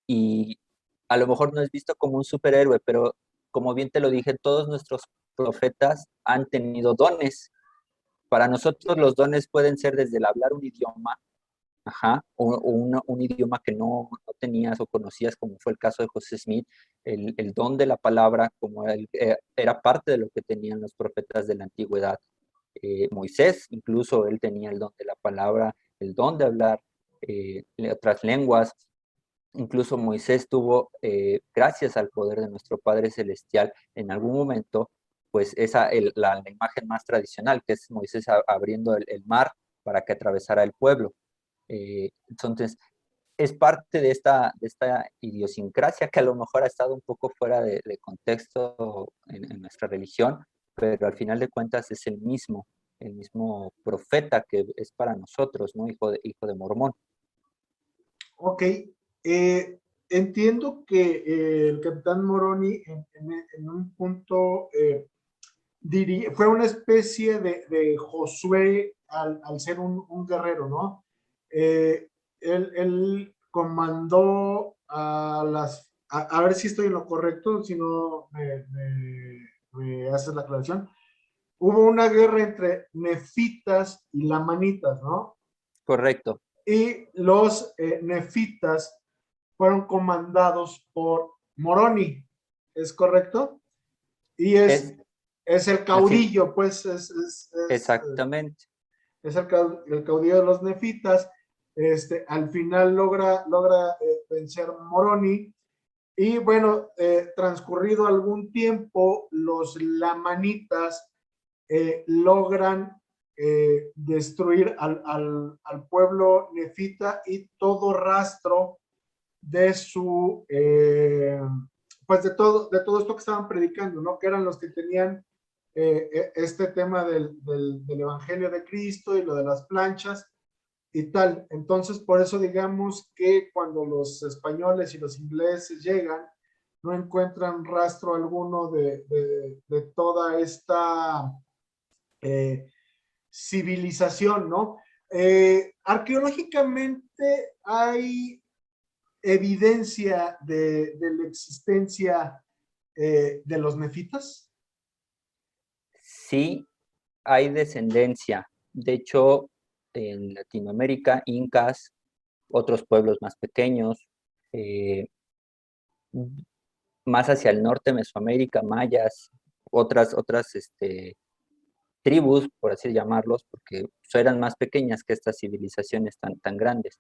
y a lo mejor no es visto como un superhéroe, pero como bien te lo dije, todos nuestros profetas han tenido dones. Para nosotros los dones pueden ser desde el hablar un idioma, ajá, un idioma que no tenías o conocías, como fue el caso de José Smith, el don de la palabra, como era parte de lo que tenían los profetas de la antigüedad. Moisés, incluso él tenía el don de la palabra, el don de hablar otras lenguas. Incluso Moisés tuvo, gracias al poder de nuestro Padre Celestial, en algún momento, pues la imagen más tradicional, que es Moisés abriendo el mar para que atravesara el pueblo. Entonces, es parte de esta idiosincrasia que a lo mejor ha estado un poco fuera de contexto en nuestra religión, pero al final de cuentas es el mismo profeta que es para nosotros, ¿no? Hijo de Mormón. Ok, entiendo que el capitán Moroni en un punto fue una especie de Josué al ser un guerrero, ¿no? Eh, él comandó a ver si estoy en lo correcto, si no me haces la aclaración. Hubo una guerra entre nefitas y lamanitas, ¿no? Correcto. Y los nefitas fueron comandados por Moroni, ¿es correcto? Y Es es el así, caudillo, pues exactamente. es el caudillo de los nefitas. Al final logra vencer Moroni. Y bueno, transcurrido algún tiempo, los lamanitas logran destruir al pueblo nefita y todo rastro de su, pues de todo esto que estaban predicando, ¿no? Que eran los que tenían este tema del Evangelio de Cristo y lo de las planchas y tal. Entonces, por eso digamos que cuando los españoles y los ingleses llegan, no encuentran rastro alguno de toda esta civilización, ¿no? Arqueológicamente hay evidencia la existencia de los nefitas. Sí, hay descendencia. De hecho, en Latinoamérica, incas, otros pueblos más pequeños, eh, más hacia el norte, Mesoamérica, mayas, otras tribus, por así llamarlos, porque eran más pequeñas que estas civilizaciones tan grandes.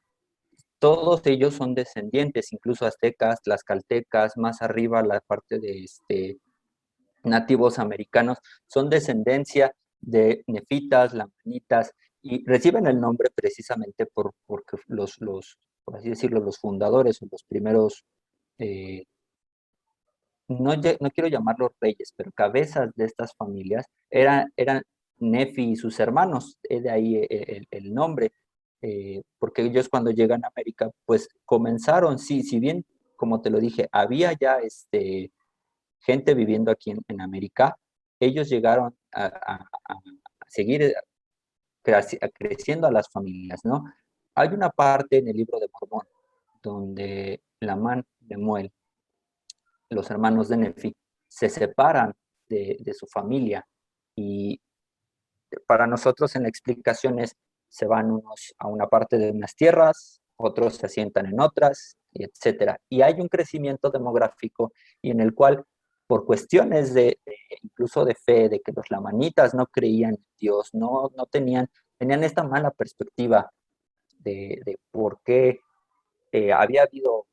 Todos ellos son descendientes, incluso aztecas, tlaxcaltecas, más arriba la parte de nativos americanos, son descendencia de nefitas, lamanitas, y reciben el nombre precisamente porque por así decirlo, los fundadores o los primeros, eh, no quiero llamarlos reyes, pero cabezas de estas familias eran Nefi y sus hermanos, de ahí el nombre, porque ellos cuando llegan a América, pues comenzaron, sí, si bien, como te lo dije, había ya gente viviendo aquí en América, ellos llegaron a seguir creciendo a las familias, ¿no? Hay una parte en el libro de Mormón donde Lamán, Lemuel, los hermanos de Nefi, se separan de su familia y para nosotros en la explicación es, se van unos a una parte de unas tierras, otros se asientan en otras, etcétera. Y hay un crecimiento demográfico y en el cual, por cuestiones incluso de fe, de que los lamanitas no creían en Dios, no tenían esta mala perspectiva de por qué había habido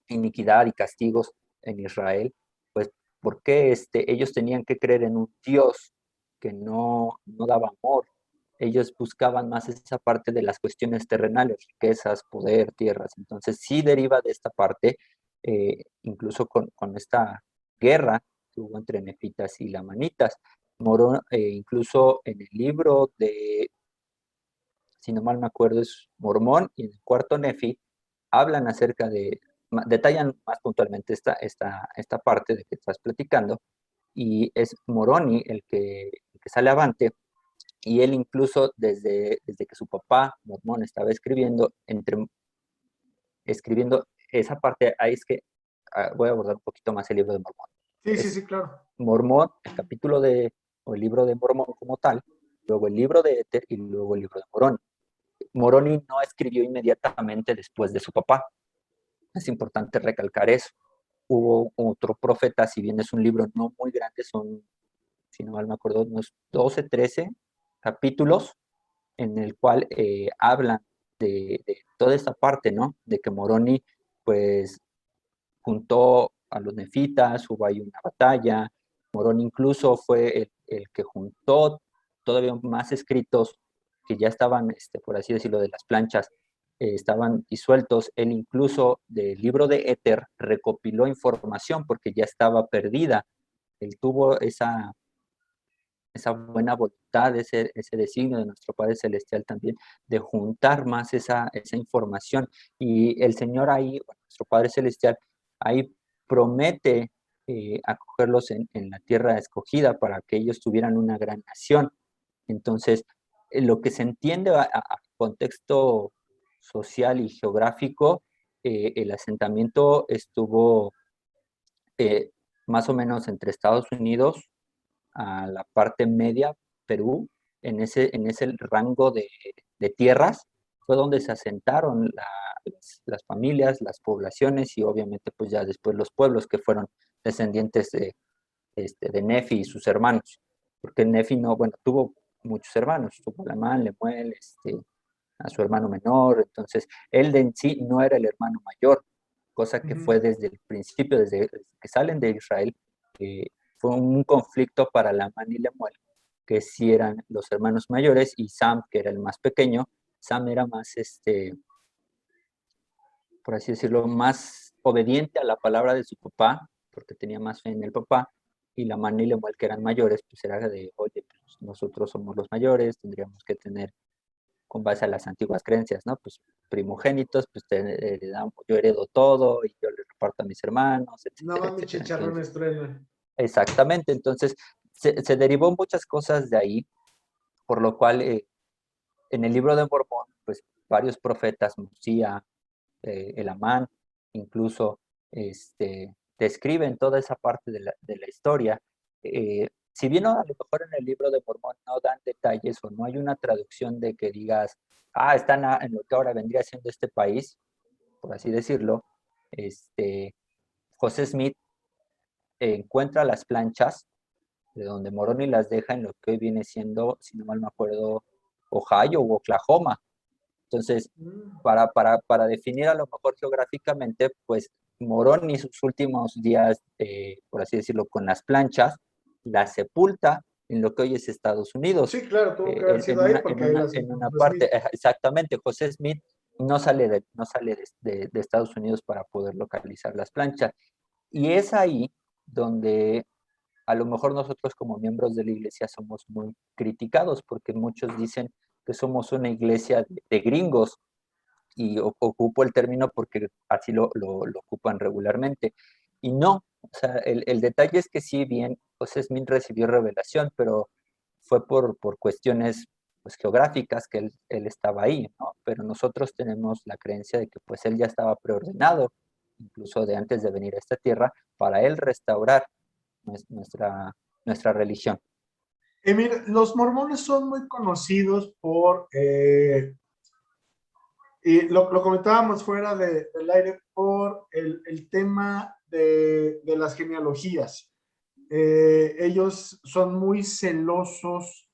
iniquidad y castigos en Israel, pues por qué ellos tenían que creer en un Dios que no daba amor. Ellos buscaban más esa parte de las cuestiones terrenales, riquezas, poder, tierras. Entonces sí deriva de esta parte, incluso con esta guerra que hubo entre nefitas y lamanitas. Morón, incluso en el libro de, si no mal me acuerdo, es Mormón y en el cuarto Nefi, hablan acerca detallan más puntualmente esta parte de que estás platicando, y es Moroni el que sale avante Y él incluso desde que su papá, Mormón, estaba escribiendo esa parte, ahí es que voy a abordar un poquito más el libro de Mormón. Sí, sí, Es sí, claro. Mormón, o el libro de Mormón como tal, luego el libro de Éter y luego el libro de Moroni. Moroni no escribió inmediatamente después de su papá. Es importante recalcar eso. Hubo otro profeta, si bien es un libro no muy grande, son, si no mal me acuerdo, unos 12, 13 capítulos en el cual hablan de toda esta parte, ¿no? De que Moroni, pues, juntó a los nefitas, hubo ahí una batalla. Moroni incluso fue el que juntó todavía más escritos que ya estaban, por así decirlo, de las planchas, estaban disueltos. Él incluso del libro de Éter recopiló información porque ya estaba perdida. Él tuvo esa buena voluntad, ese designio de nuestro Padre Celestial también, de juntar más esa información. Y el Señor ahí, bueno, nuestro Padre Celestial, ahí promete acogerlos en la tierra escogida para que ellos tuvieran una gran nación. Entonces, lo que se entiende a contexto social y geográfico, el asentamiento estuvo eh, más o menos entre Estados Unidos a la parte media, Perú, en ese rango de tierras, fue donde se asentaron las familias, las poblaciones y obviamente pues ya después los pueblos que fueron descendientes de Nefi y sus hermanos, porque Nefi no, bueno, tuvo muchos hermanos, tuvo a Lamán, Lemuel, a su hermano menor, entonces él de en sí no era el hermano mayor, cosa que Ujú. fue desde el principio, desde que salen de Israel, eh, fue un conflicto para Lamán y Lemuel, que sí eran los hermanos mayores, y Sam, que era el más pequeño. Sam era más, por así decirlo, más obediente a la palabra de su papá, porque tenía más fe en el papá, y Lamán y Lemuel, que eran mayores, pues era de, oye, pues nosotros somos los mayores, tendríamos que tener con base a las antiguas creencias, ¿no? Pues primogénitos, pues heredamos, yo heredo todo y yo le reparto a mis hermanos, Nada etcétera, más mis etcétera. Entonces, chicharrones truenan. exactamente, entonces se derivó muchas cosas de ahí, por lo cual en el libro de Mormón, pues varios profetas, Mosía, Elamán, incluso describen toda esa parte de la historia. Si bien a lo mejor en el libro de Mormón no dan detalles o no hay una traducción de que digas, están en lo que ahora vendría siendo este país, por así decirlo, este, José Smith encuentra las planchas de donde Moroni las deja en lo que hoy viene siendo, si no mal me acuerdo, Ohio o Oklahoma. Entonces, Mm. para definir a lo mejor geográficamente, pues Moroni sus últimos días, por así decirlo, con las planchas, las sepulta en lo que hoy es Estados Unidos, Sí, claro, tuvo que haber en, sido en ahí una, en porque ahí una, las en una encontró Smith. parte, exactamente. José Smith no sale de Estados Unidos para poder localizar las planchas. Y es ahí donde a lo mejor nosotros como miembros de la iglesia somos muy criticados, porque muchos dicen que somos una iglesia de gringos, y ocupo el término porque así lo ocupan regularmente. Y no, o sea, el detalle es que sí, bien, José Smith recibió revelación, pero fue por cuestiones pues, geográficas que él estaba ahí, ¿no? Pero nosotros tenemos la creencia de que pues él ya estaba preordenado, incluso de antes de venir a esta tierra, para él restaurar nuestra religión. Mira, los mormones son muy conocidos y lo comentábamos fuera del aire, por el tema de las genealogías. Ellos son muy celosos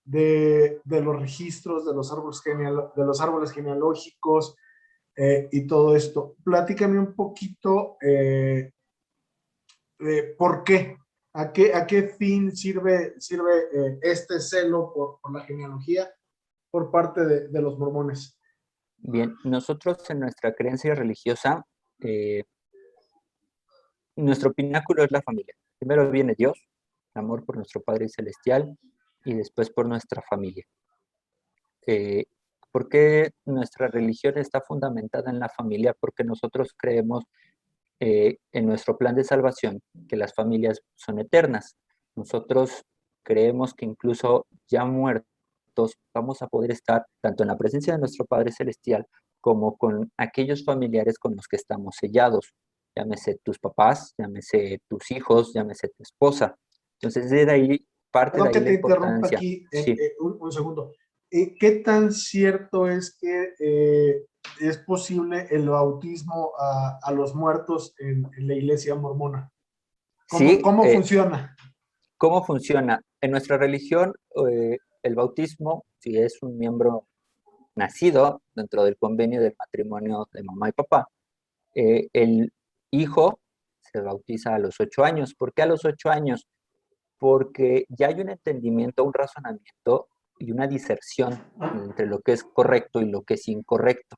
de los registros de los árboles genealógicos y todo esto. Platícame un poquito por qué. ¿A qué fin sirve este celo por la genealogía por parte de los mormones? Bien, nosotros en nuestra creencia religiosa, eh, nuestro pináculo es la familia. Primero viene Dios, amor por nuestro Padre Celestial, y después por nuestra familia. Eh, ¿Por qué nuestra religión está fundamentada en la familia? Porque nosotros creemos en nuestro plan de salvación que las familias son eternas. Nosotros creemos que incluso ya muertos, muertos, vamos a poder estar tanto en la presencia de nuestro Padre Celestial como con aquellos familiares con los que estamos sellados, llámese tus papás, llámese tus hijos, llámese tu esposa. Entonces, de ahí, parte de Perdón que ahí la te interrumpa importancia. aquí Sí, un segundo. ¿Qué tan cierto es que es posible el bautismo a los muertos en la iglesia mormona? sí, ¿Cómo funciona? ¿cómo funciona? En nuestra religión, el bautismo, si es un miembro nacido dentro del convenio del matrimonio de mamá y papá, el hijo se bautiza a los 8 años. ¿Por qué a los 8 años? Porque ya hay un entendimiento, un razonamiento y una diserción entre lo que es correcto y lo que es incorrecto.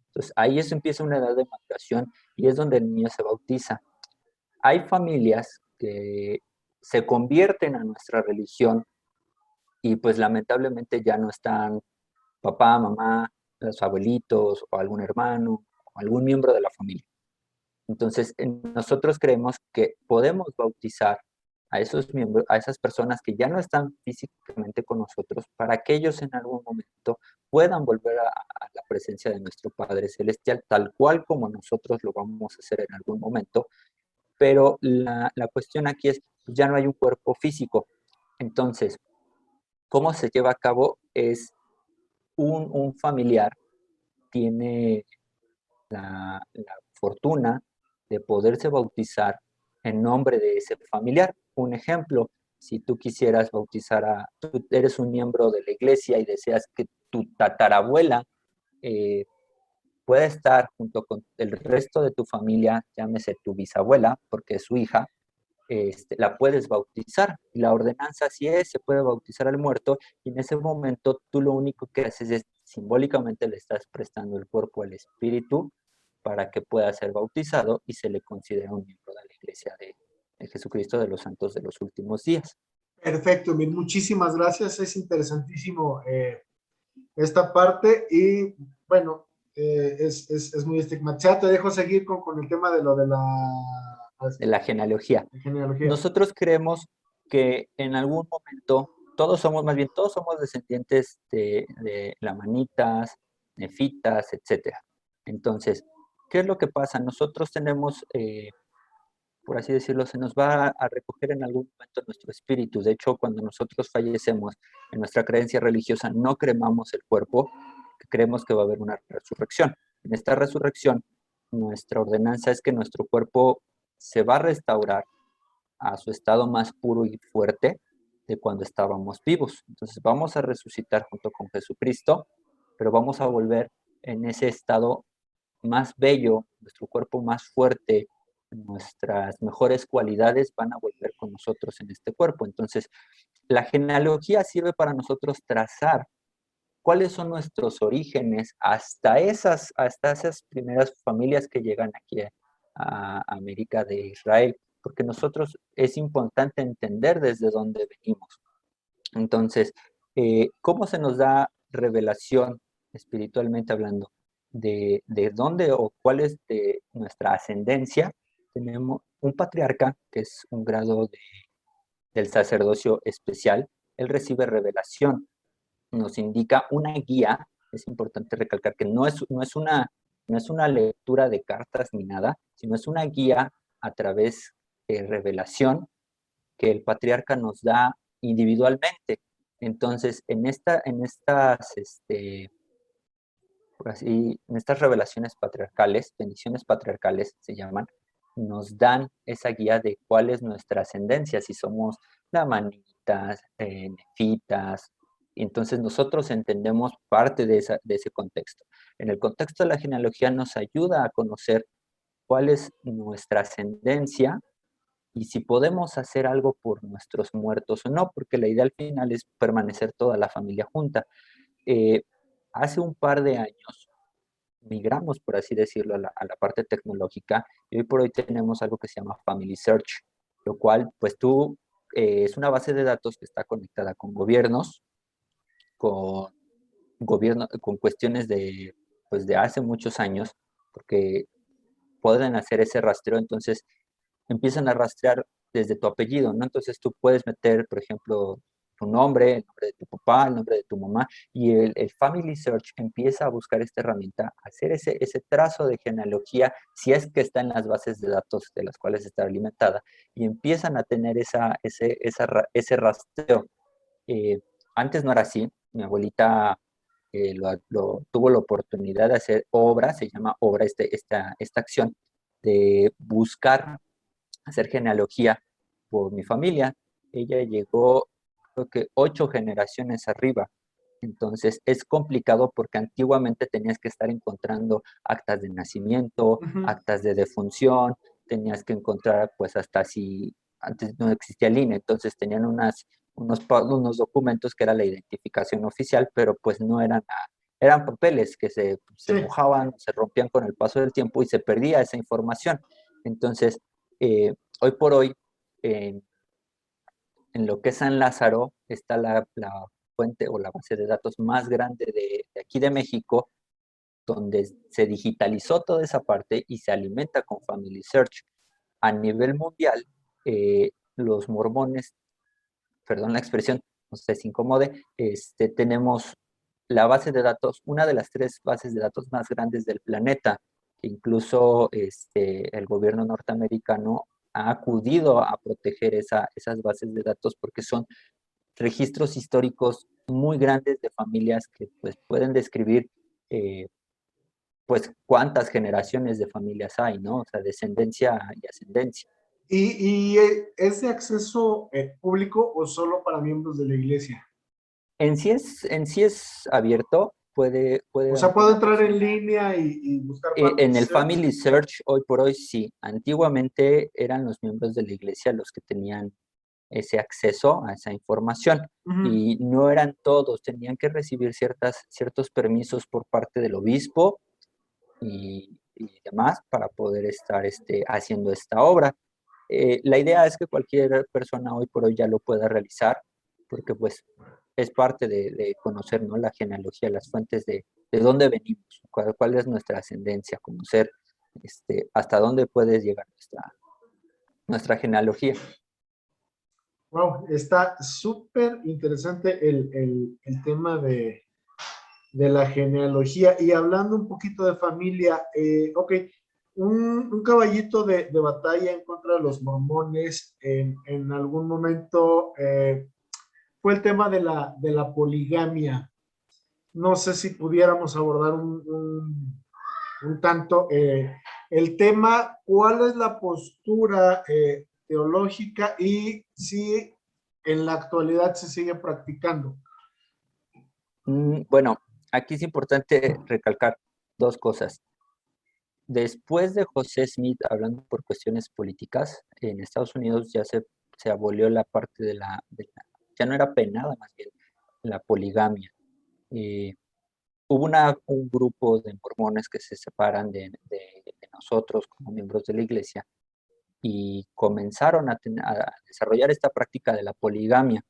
Entonces, ahí eso empieza una edad de maduración y es donde el niño se bautiza. Hay familias que se convierten a nuestra religión y pues lamentablemente ya no están papá, mamá, los abuelitos o algún hermano o algún miembro de la familia. Entonces, nosotros creemos que podemos bautizar a esos miembros, a esas personas que ya no están físicamente con nosotros, para que ellos en algún momento puedan volver a la presencia de nuestro Padre Celestial, tal cual como nosotros lo vamos a hacer en algún momento. Pero la cuestión aquí es, ya no hay un cuerpo físico. Entonces, ¿cómo se lleva a cabo? Es un familiar tiene la fortuna de poderse bautizar en nombre de ese familiar. Un ejemplo, si tú quisieras bautizar tú eres un miembro de la iglesia y deseas que tu tatarabuela eh, pueda estar junto con el resto de tu familia, llámese tu bisabuela, porque es su hija, la puedes bautizar. Y la ordenanza así es, se puede bautizar al muerto y en ese momento tú lo único que haces es simbólicamente le estás prestando el cuerpo al espíritu para que pueda ser bautizado y se le considera un miembro de la iglesia de Jesucristo de los santos de los últimos días. Perfecto, muchísimas gracias. Es interesantísimo esta parte y bueno, es muy estigmatizada. Te dejo seguir con el tema de lo de la De la genealogía. genealogía. Nosotros creemos que en algún momento todos somos, más bien todos somos descendientes de lamanitas, nefitas, etcétera. Entonces, ¿qué es lo que pasa? Nosotros tenemos, por así decirlo, se nos va a recoger en algún momento nuestro espíritu. De hecho, cuando nosotros fallecemos, en nuestra creencia religiosa no cremamos el cuerpo, creemos que va a haber una resurrección. En esta resurrección, nuestra ordenanza es que nuestro cuerpo se va a restaurar a su estado más puro y fuerte de cuando estábamos vivos. Entonces vamos a resucitar junto con Jesucristo, pero vamos a volver en ese estado más bello, nuestro cuerpo más fuerte, nuestras mejores cualidades van a volver con nosotros en este cuerpo. Entonces, la genealogía sirve para nosotros trazar cuáles son nuestros orígenes hasta esas primeras familias que llegan aquí a América de Israel, porque nosotros es importante entender desde dónde venimos. Entonces, ¿cómo se nos da revelación espiritualmente hablando de dónde o cuál es de nuestra ascendencia? Tenemos un patriarca, que es un grado del sacerdocio especial, él recibe revelación, nos indica una guía. Es importante recalcar que no es una lectura de cartas ni nada, sino es una guía a través de revelación que el patriarca nos da individualmente. Entonces, en estas revelaciones patriarcales, bendiciones patriarcales se llaman, nos dan esa guía de cuál es nuestra ascendencia, si somos lamanitas, nefitas. Y entonces nosotros entendemos parte de ese contexto. En el contexto de la genealogía nos ayuda a conocer cuál es nuestra ascendencia y si podemos hacer algo por nuestros muertos o no, porque la idea al final es permanecer toda la familia junta. Eh, Hace un par de años migramos, por así decirlo, a la parte tecnológica y hoy por hoy tenemos algo que se llama Family Search, lo cual, pues es una base de datos que está conectada con gobiernos, con con cuestiones pues de hace muchos años, porque pueden hacer ese rastreo, entonces empiezan a rastrear desde tu apellido, ¿no? Entonces tú puedes meter, por ejemplo, tu nombre, el nombre de tu papá, el nombre de tu mamá, y el Family Search empieza a buscar esta herramienta, a hacer ese trazo de genealogía, si es que está en las bases de datos de las cuales está alimentada, y empiezan a tener ese rastreo. Eh, Antes no era así. Mi abuelita tuvo la oportunidad de hacer obra, se llama obra esta acción, de buscar, hacer genealogía por mi familia. Ella llegó, creo que 8 generaciones arriba. Entonces es complicado porque antiguamente tenías que estar encontrando actas de nacimiento, Ujú. actas de defunción, tenías que encontrar, pues hasta si antes no existía el INE, entonces tenían unos documentos que era la identificación oficial, pero pues no eran papeles que se Sí. mojaban, se rompían con el paso del tiempo y se perdía esa información. Entonces, hoy por hoy, en lo que es San Lázaro, está la fuente o la base de datos más grande de aquí de México, donde se digitalizó toda esa parte y se alimenta con Family Search. A nivel mundial, los mormones, perdón la expresión, no sé si incomode, tenemos la base de datos, una de las 3 bases de datos más grandes del planeta, que incluso el gobierno norteamericano ha acudido a proteger esas bases de datos porque son registros históricos muy grandes de familias que pues pueden describir eh, pues cuántas generaciones de familias hay, ¿no? O sea, descendencia y ascendencia. ¿Es de acceso público o solo para miembros de la iglesia? En sí es abierto, O puede sea, puedo alguna entrar en persona. línea y buscar Family En el Search. Family Search, hoy por hoy sí. Antiguamente eran los miembros de la iglesia los que tenían ese acceso a esa información Ujú. y no eran todos, tenían que recibir ciertos permisos por parte del obispo y demás para poder estar haciendo esta obra. La idea es que cualquier persona hoy por hoy ya lo pueda realizar, porque pues es parte de conocer, ¿no? La genealogía, las fuentes de dónde venimos, cuál es nuestra ascendencia, conocer hasta dónde puede llegar nuestra genealogía. Wow, está súper interesante el tema de la genealogía. Y hablando un poquito de familia, ok, un caballito de batalla en contra de los mormones en algún momento fue el tema de la poligamia. No sé si pudiéramos abordar un tanto el tema, cuál es la postura teológica y si en la actualidad se sigue practicando. Bueno, aquí es importante recalcar 2 cosas. Después de José Smith, hablando por cuestiones políticas, en Estados Unidos ya se abolió la parte ya no era penada más bien la poligamia. Eh, Hubo un grupo de mormones que se separan de nosotros como miembros de la iglesia y comenzaron a desarrollar esta práctica de la poligamia.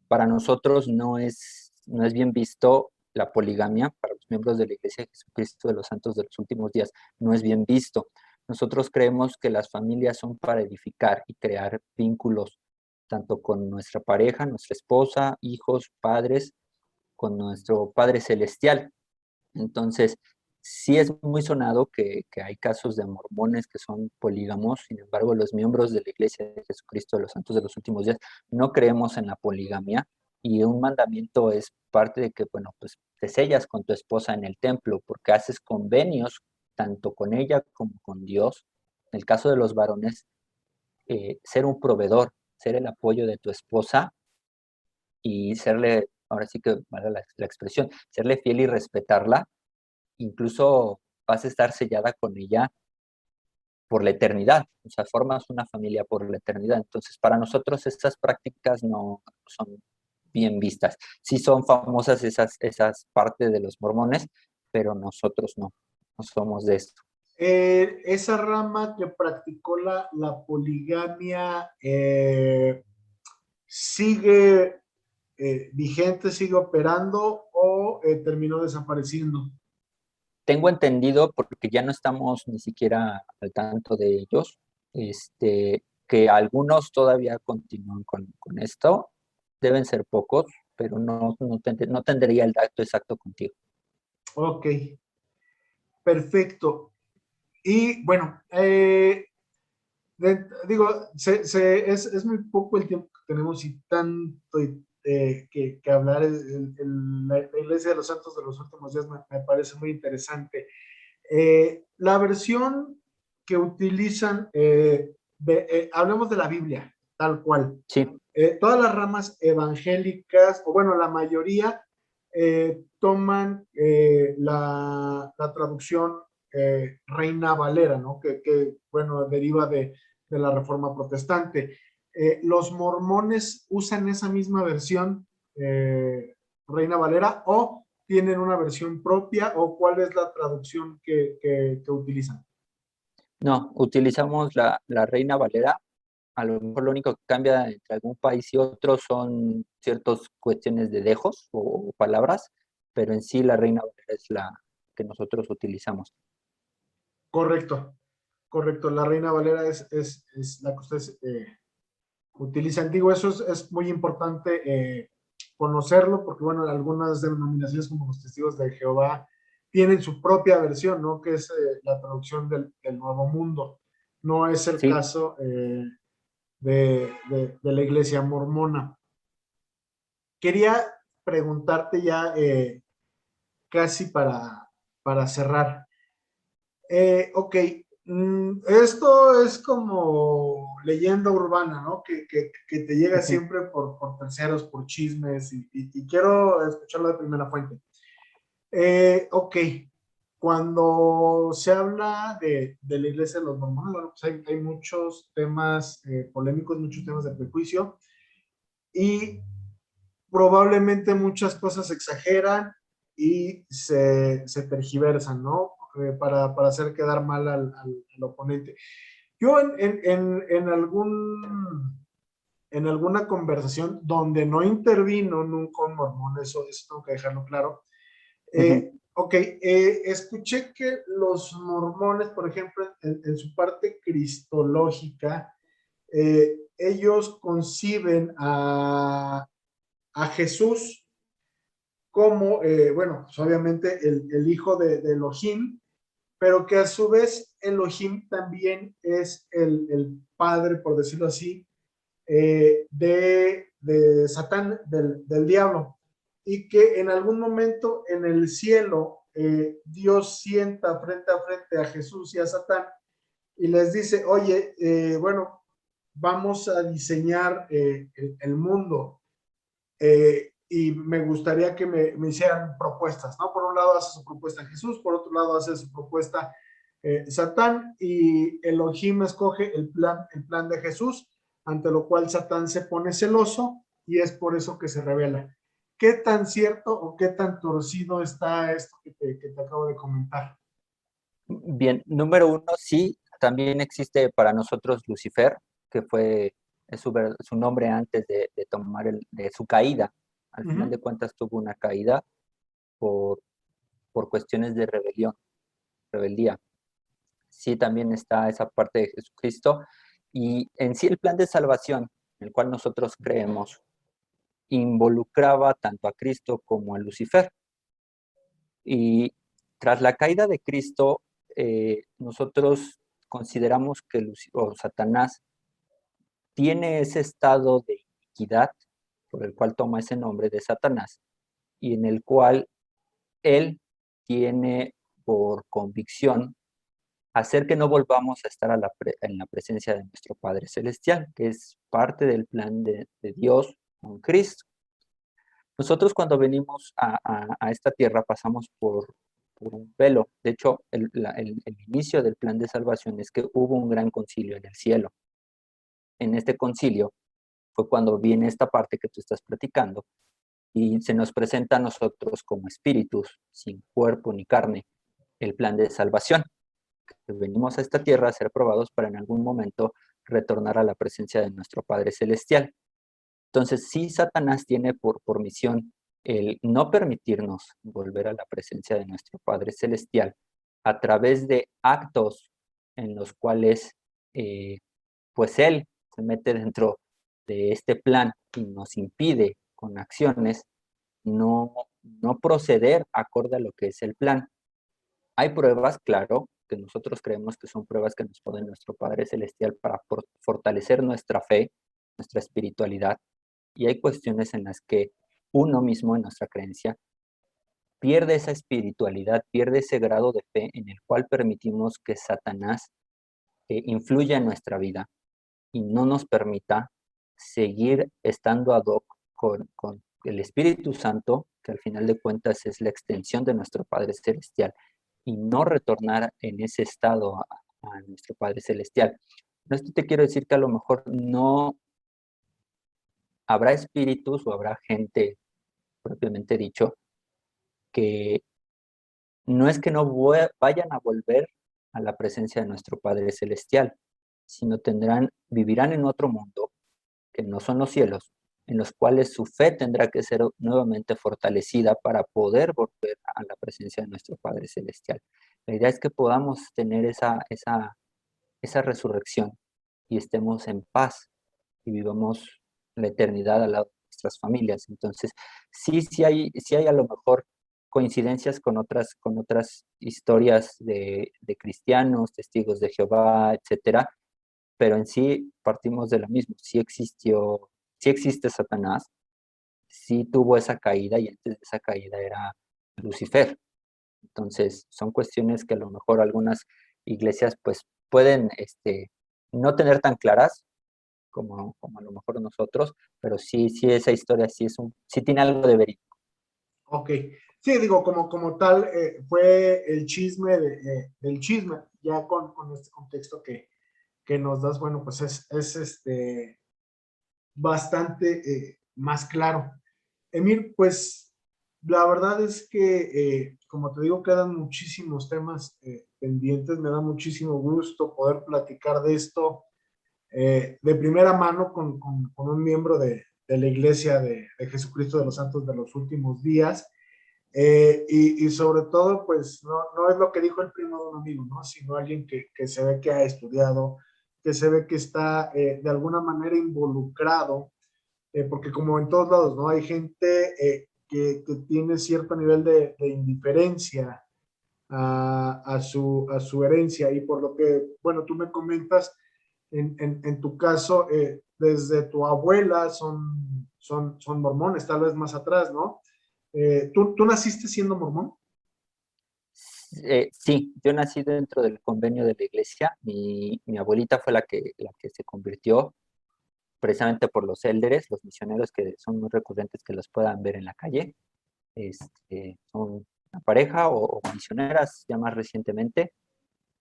Para nosotros no es bien visto la poligamia, para los miembros de la Iglesia de Jesucristo de los Santos de los Últimos Días, no es bien visto. Nosotros creemos que las familias son para edificar y crear vínculos, tanto con nuestra pareja, nuestra esposa, hijos, padres, con nuestro Padre Celestial. Entonces, sí es muy sonado que hay casos de mormones que son polígamos, sin embargo, los miembros de la Iglesia de Jesucristo de los Santos de los Últimos Días no creemos en la poligamia y un mandamiento es parte de que, bueno, pues te sellas con tu esposa en el templo porque haces convenios tanto con ella como con Dios. En el caso de los varones, ser un proveedor, ser el apoyo de tu esposa y serle, ahora sí que valga la expresión, serle fiel y respetarla, incluso vas a estar sellada con ella por la eternidad, o sea, formas una familia por la eternidad. Entonces, para nosotros estas prácticas no son bien vistas. Sí son famosas esas partes de los mormones, pero nosotros no somos de esto. Esa rama que practicó la poligamia sigue vigente, sigue operando o terminó desapareciendo. Tengo entendido, porque ya no estamos ni siquiera al tanto de ellos, que algunos todavía continúan con esto. deben ser pocos, pero no tendría el dato exacto contigo. Ok, perfecto. Y bueno, digo, es muy poco el tiempo que tenemos y tanto que hablar. La Iglesia de los Santos de los Últimos Días me parece muy interesante. La versión que utilizan, hablemos de la Biblia, tal cual. Sí. Todas las ramas evangélicas, o bueno, la mayoría, toman la traducción Reina Valera, ¿no? Bueno, deriva de la Reforma Protestante. Los mormones usan esa misma versión, Reina Valera, o tienen una versión propia, o cuál es la traducción que utilizan. No, utilizamos la Reina Valera. A lo mejor lo único que cambia entre algún país y otro son ciertas cuestiones de dejos o palabras, pero en sí la Reina Valera es la que nosotros utilizamos. Correcto, correcto. La Reina Valera es la que ustedes utilizan. Digo, eso es muy importante conocerlo, porque bueno, algunas denominaciones como los Testigos de Jehová tienen su propia versión, ¿no? Que es la traducción del Nuevo Mundo. No es el Sí, caso de la Iglesia Mormona. Quería preguntarte ya casi para cerrar. Ok, esto es como leyenda urbana, ¿no? Que te llega ujú, siempre por terceros, por chismes, y quiero escucharlo de primera fuente. Ok, cuando se habla de la iglesia de los mormones, bueno, pues hay muchos temas polémicos, muchos temas de prejuicio, y probablemente muchas cosas se exageran y se tergiversan, ¿no? Para hacer quedar mal al oponente. Yo en alguna conversación donde no intervino nunca un mormón, eso tengo que dejarlo claro. ujú. Ok, escuché que los mormones, por ejemplo, en su parte cristológica, ellos conciben a Jesús como, bueno, pues obviamente el hijo de Elohim, pero que a su vez Elohim también es el padre, por decirlo así, de Satán, del diablo, y que en algún momento en el cielo Dios sienta frente a frente a Jesús y a Satán y les dice, oye, bueno, vamos a diseñar el mundo y me gustaría que me hicieran propuestas, ¿no? Por un lado hace su propuesta Jesús, por otro lado hace su propuesta Satán, y Elohim escoge el plan de Jesús, ante lo cual Satán se pone celoso y es por eso que se revela. ¿Qué tan cierto o qué tan torcido está esto que te acabo de comentar? Bien, número uno, sí, también existe para nosotros Lucifer, que es su nombre antes de tomar de su caída. Al Uh final -huh. de cuentas tuvo una caída por, por cuestiones de rebeldía. Sí, también está esa parte de Jesucristo. Y en sí el plan de salvación, en el cual nosotros creemos, involucraba tanto a Cristo como a Lucifer. Y tras la caída de Cristo, nosotros consideramos que Satanás tiene ese estado de iniquidad, por el cual toma ese nombre de Satanás, y en el cual él tiene por convicción hacer que no volvamos a estar en la presencia de nuestro Padre Celestial, que es parte del plan de Dios con Cristo. Nosotros cuando venimos a esta tierra pasamos por un velo. De hecho, el inicio del plan de salvación es que hubo un gran concilio en el cielo. En este concilio fue cuando viene esta parte que tú estás platicando y se nos presenta a nosotros como espíritus, sin cuerpo ni carne, el plan de salvación. Que venimos a esta tierra a ser probados para en algún momento retornar a la presencia de nuestro Padre Celestial. Entonces, sí, Satanás tiene por misión el no permitirnos volver a la presencia de nuestro Padre Celestial a través de actos en los cuales, pues, Él se mete dentro de este plan y nos impide con acciones no, no proceder acorde a lo que es el plan. Hay pruebas, claro, que nosotros creemos que son pruebas que nos pone nuestro Padre Celestial para fortalecer nuestra fe, nuestra espiritualidad, y hay cuestiones en las que uno mismo en nuestra creencia pierde esa espiritualidad, pierde ese grado de fe en el cual permitimos que Satanás influya en nuestra vida y no nos permita seguir estando ad hoc con el Espíritu Santo, que al final de cuentas es la extensión de nuestro Padre Celestial, y no retornar en ese estado a nuestro Padre Celestial. Con esto te quiero decir que a lo mejor no habrá espíritus o habrá gente, propiamente dicho, que no es que no vayan a volver a la presencia de nuestro Padre Celestial, sino vivirán en otro mundo, que no son los cielos, en los cuales su fe tendrá que ser nuevamente fortalecida para poder volver a la presencia de nuestro Padre Celestial. La idea es que podamos tener esa resurrección y estemos en paz y vivamos la eternidad al lado de nuestras familias. Entonces, sí hay a lo mejor coincidencias con otras historias de cristianos, testigos de Jehová, etcétera, pero en sí partimos de lo mismo. Sí existe Satanás, sí tuvo esa caída y antes de esa caída era Lucifer. Entonces, son cuestiones que a lo mejor algunas iglesias pues pueden no tener tan claras como a lo mejor nosotros, pero sí esa historia sí tiene algo de verídico. Ok. Sí, digo, como tal, fue el chisme del chisme, ya con este contexto que nos das, bueno, pues es bastante más claro. Emir, pues la verdad es que, como te digo, quedan muchísimos temas pendientes. Me da muchísimo gusto poder platicar de esto de primera mano con un miembro de la Iglesia de Jesucristo de los Santos de los Últimos Días. Y sobre todo, pues no es lo que dijo el primo de un amigo, ¿no? Sino alguien que se ve que ha estudiado, que se ve que está de alguna manera involucrado, porque como en todos lados, ¿no? Hay gente que tiene cierto nivel de indiferencia a su herencia y por lo que, bueno, tú me comentas, en tu caso, desde tu abuela son mormones, tal vez más atrás, ¿no? ¿Tú naciste siendo mormón? Sí, yo nací dentro del convenio de la iglesia. Mi abuelita fue la que se convirtió precisamente por los élderes, los misioneros que son muy recurrentes que los puedan ver en la calle. Son una pareja o misioneras ya más recientemente.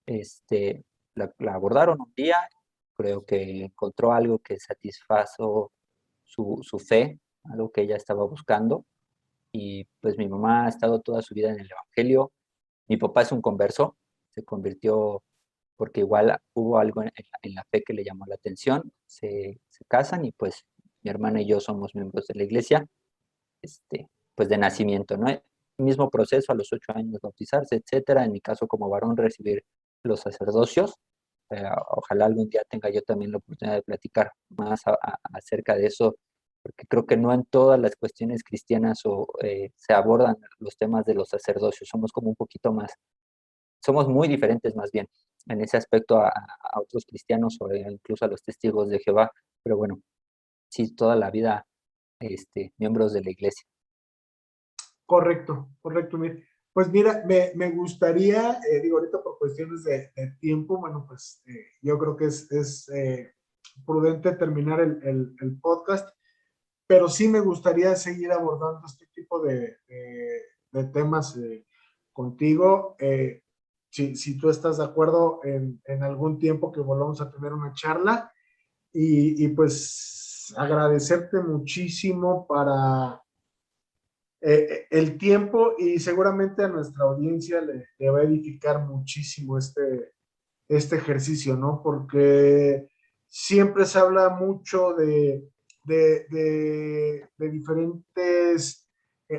Este, la abordaron un día, creo que encontró algo que satisfazo su fe, algo que ella estaba buscando. Y pues mi mamá ha estado toda su vida en el Evangelio. Mi papá es un converso, se convirtió porque igual hubo algo en la fe que le llamó la atención. Se casan y pues mi hermana y yo somos miembros de la iglesia, pues de nacimiento, ¿no? El mismo proceso a los 8 años bautizarse, etcétera. En mi caso como varón recibir los sacerdocios. Ojalá algún día tenga yo también la oportunidad de platicar más acerca de eso, porque creo que no en todas las cuestiones cristianas se abordan los temas de los sacerdocios. Somos como un poquito más, somos muy diferentes más bien en ese aspecto a otros cristianos o incluso a los testigos de Jehová, pero bueno, sí, toda la vida miembros de la iglesia. Correcto, correcto, Mir. Pues mira, me gustaría, digo, ahorita por cuestiones de tiempo, bueno, pues yo creo que es prudente terminar el podcast, pero sí me gustaría seguir abordando este tipo de temas contigo. Si tú estás de acuerdo en algún tiempo que volvamos a tener una charla y pues agradecerte muchísimo para el tiempo y seguramente a nuestra audiencia le va a edificar muchísimo este ejercicio, ¿no? Porque siempre se habla mucho de diferentes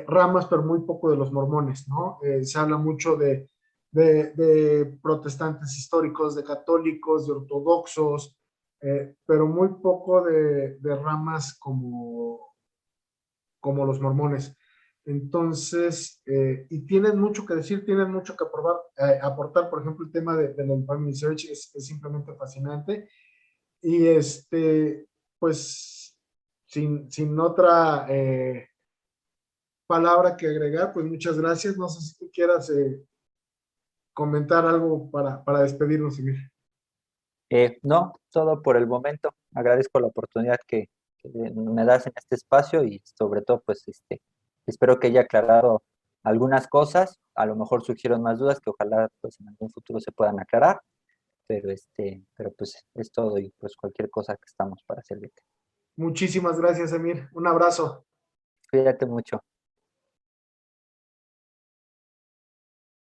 ramas, pero muy poco de los mormones, ¿no? Se habla mucho de protestantes históricos, de católicos, de ortodoxos, pero muy poco de ramas como los mormones. Entonces, y tienen mucho que decir, tienen mucho que aportar. Por ejemplo, el tema del Family Search es simplemente fascinante. Y pues, sin otra palabra que agregar, pues muchas gracias. No sé si tú quieras comentar algo para despedirnos, Emir. No, todo por el momento. Agradezco la oportunidad que me das en este espacio y sobre todo, pues, espero que haya aclarado algunas cosas. A lo mejor surgieron más dudas que ojalá, pues, en algún futuro se puedan aclarar, pero pues es todo y pues cualquier cosa que estamos para servirte. Muchísimas gracias, Emir. Un abrazo. Cuídate mucho.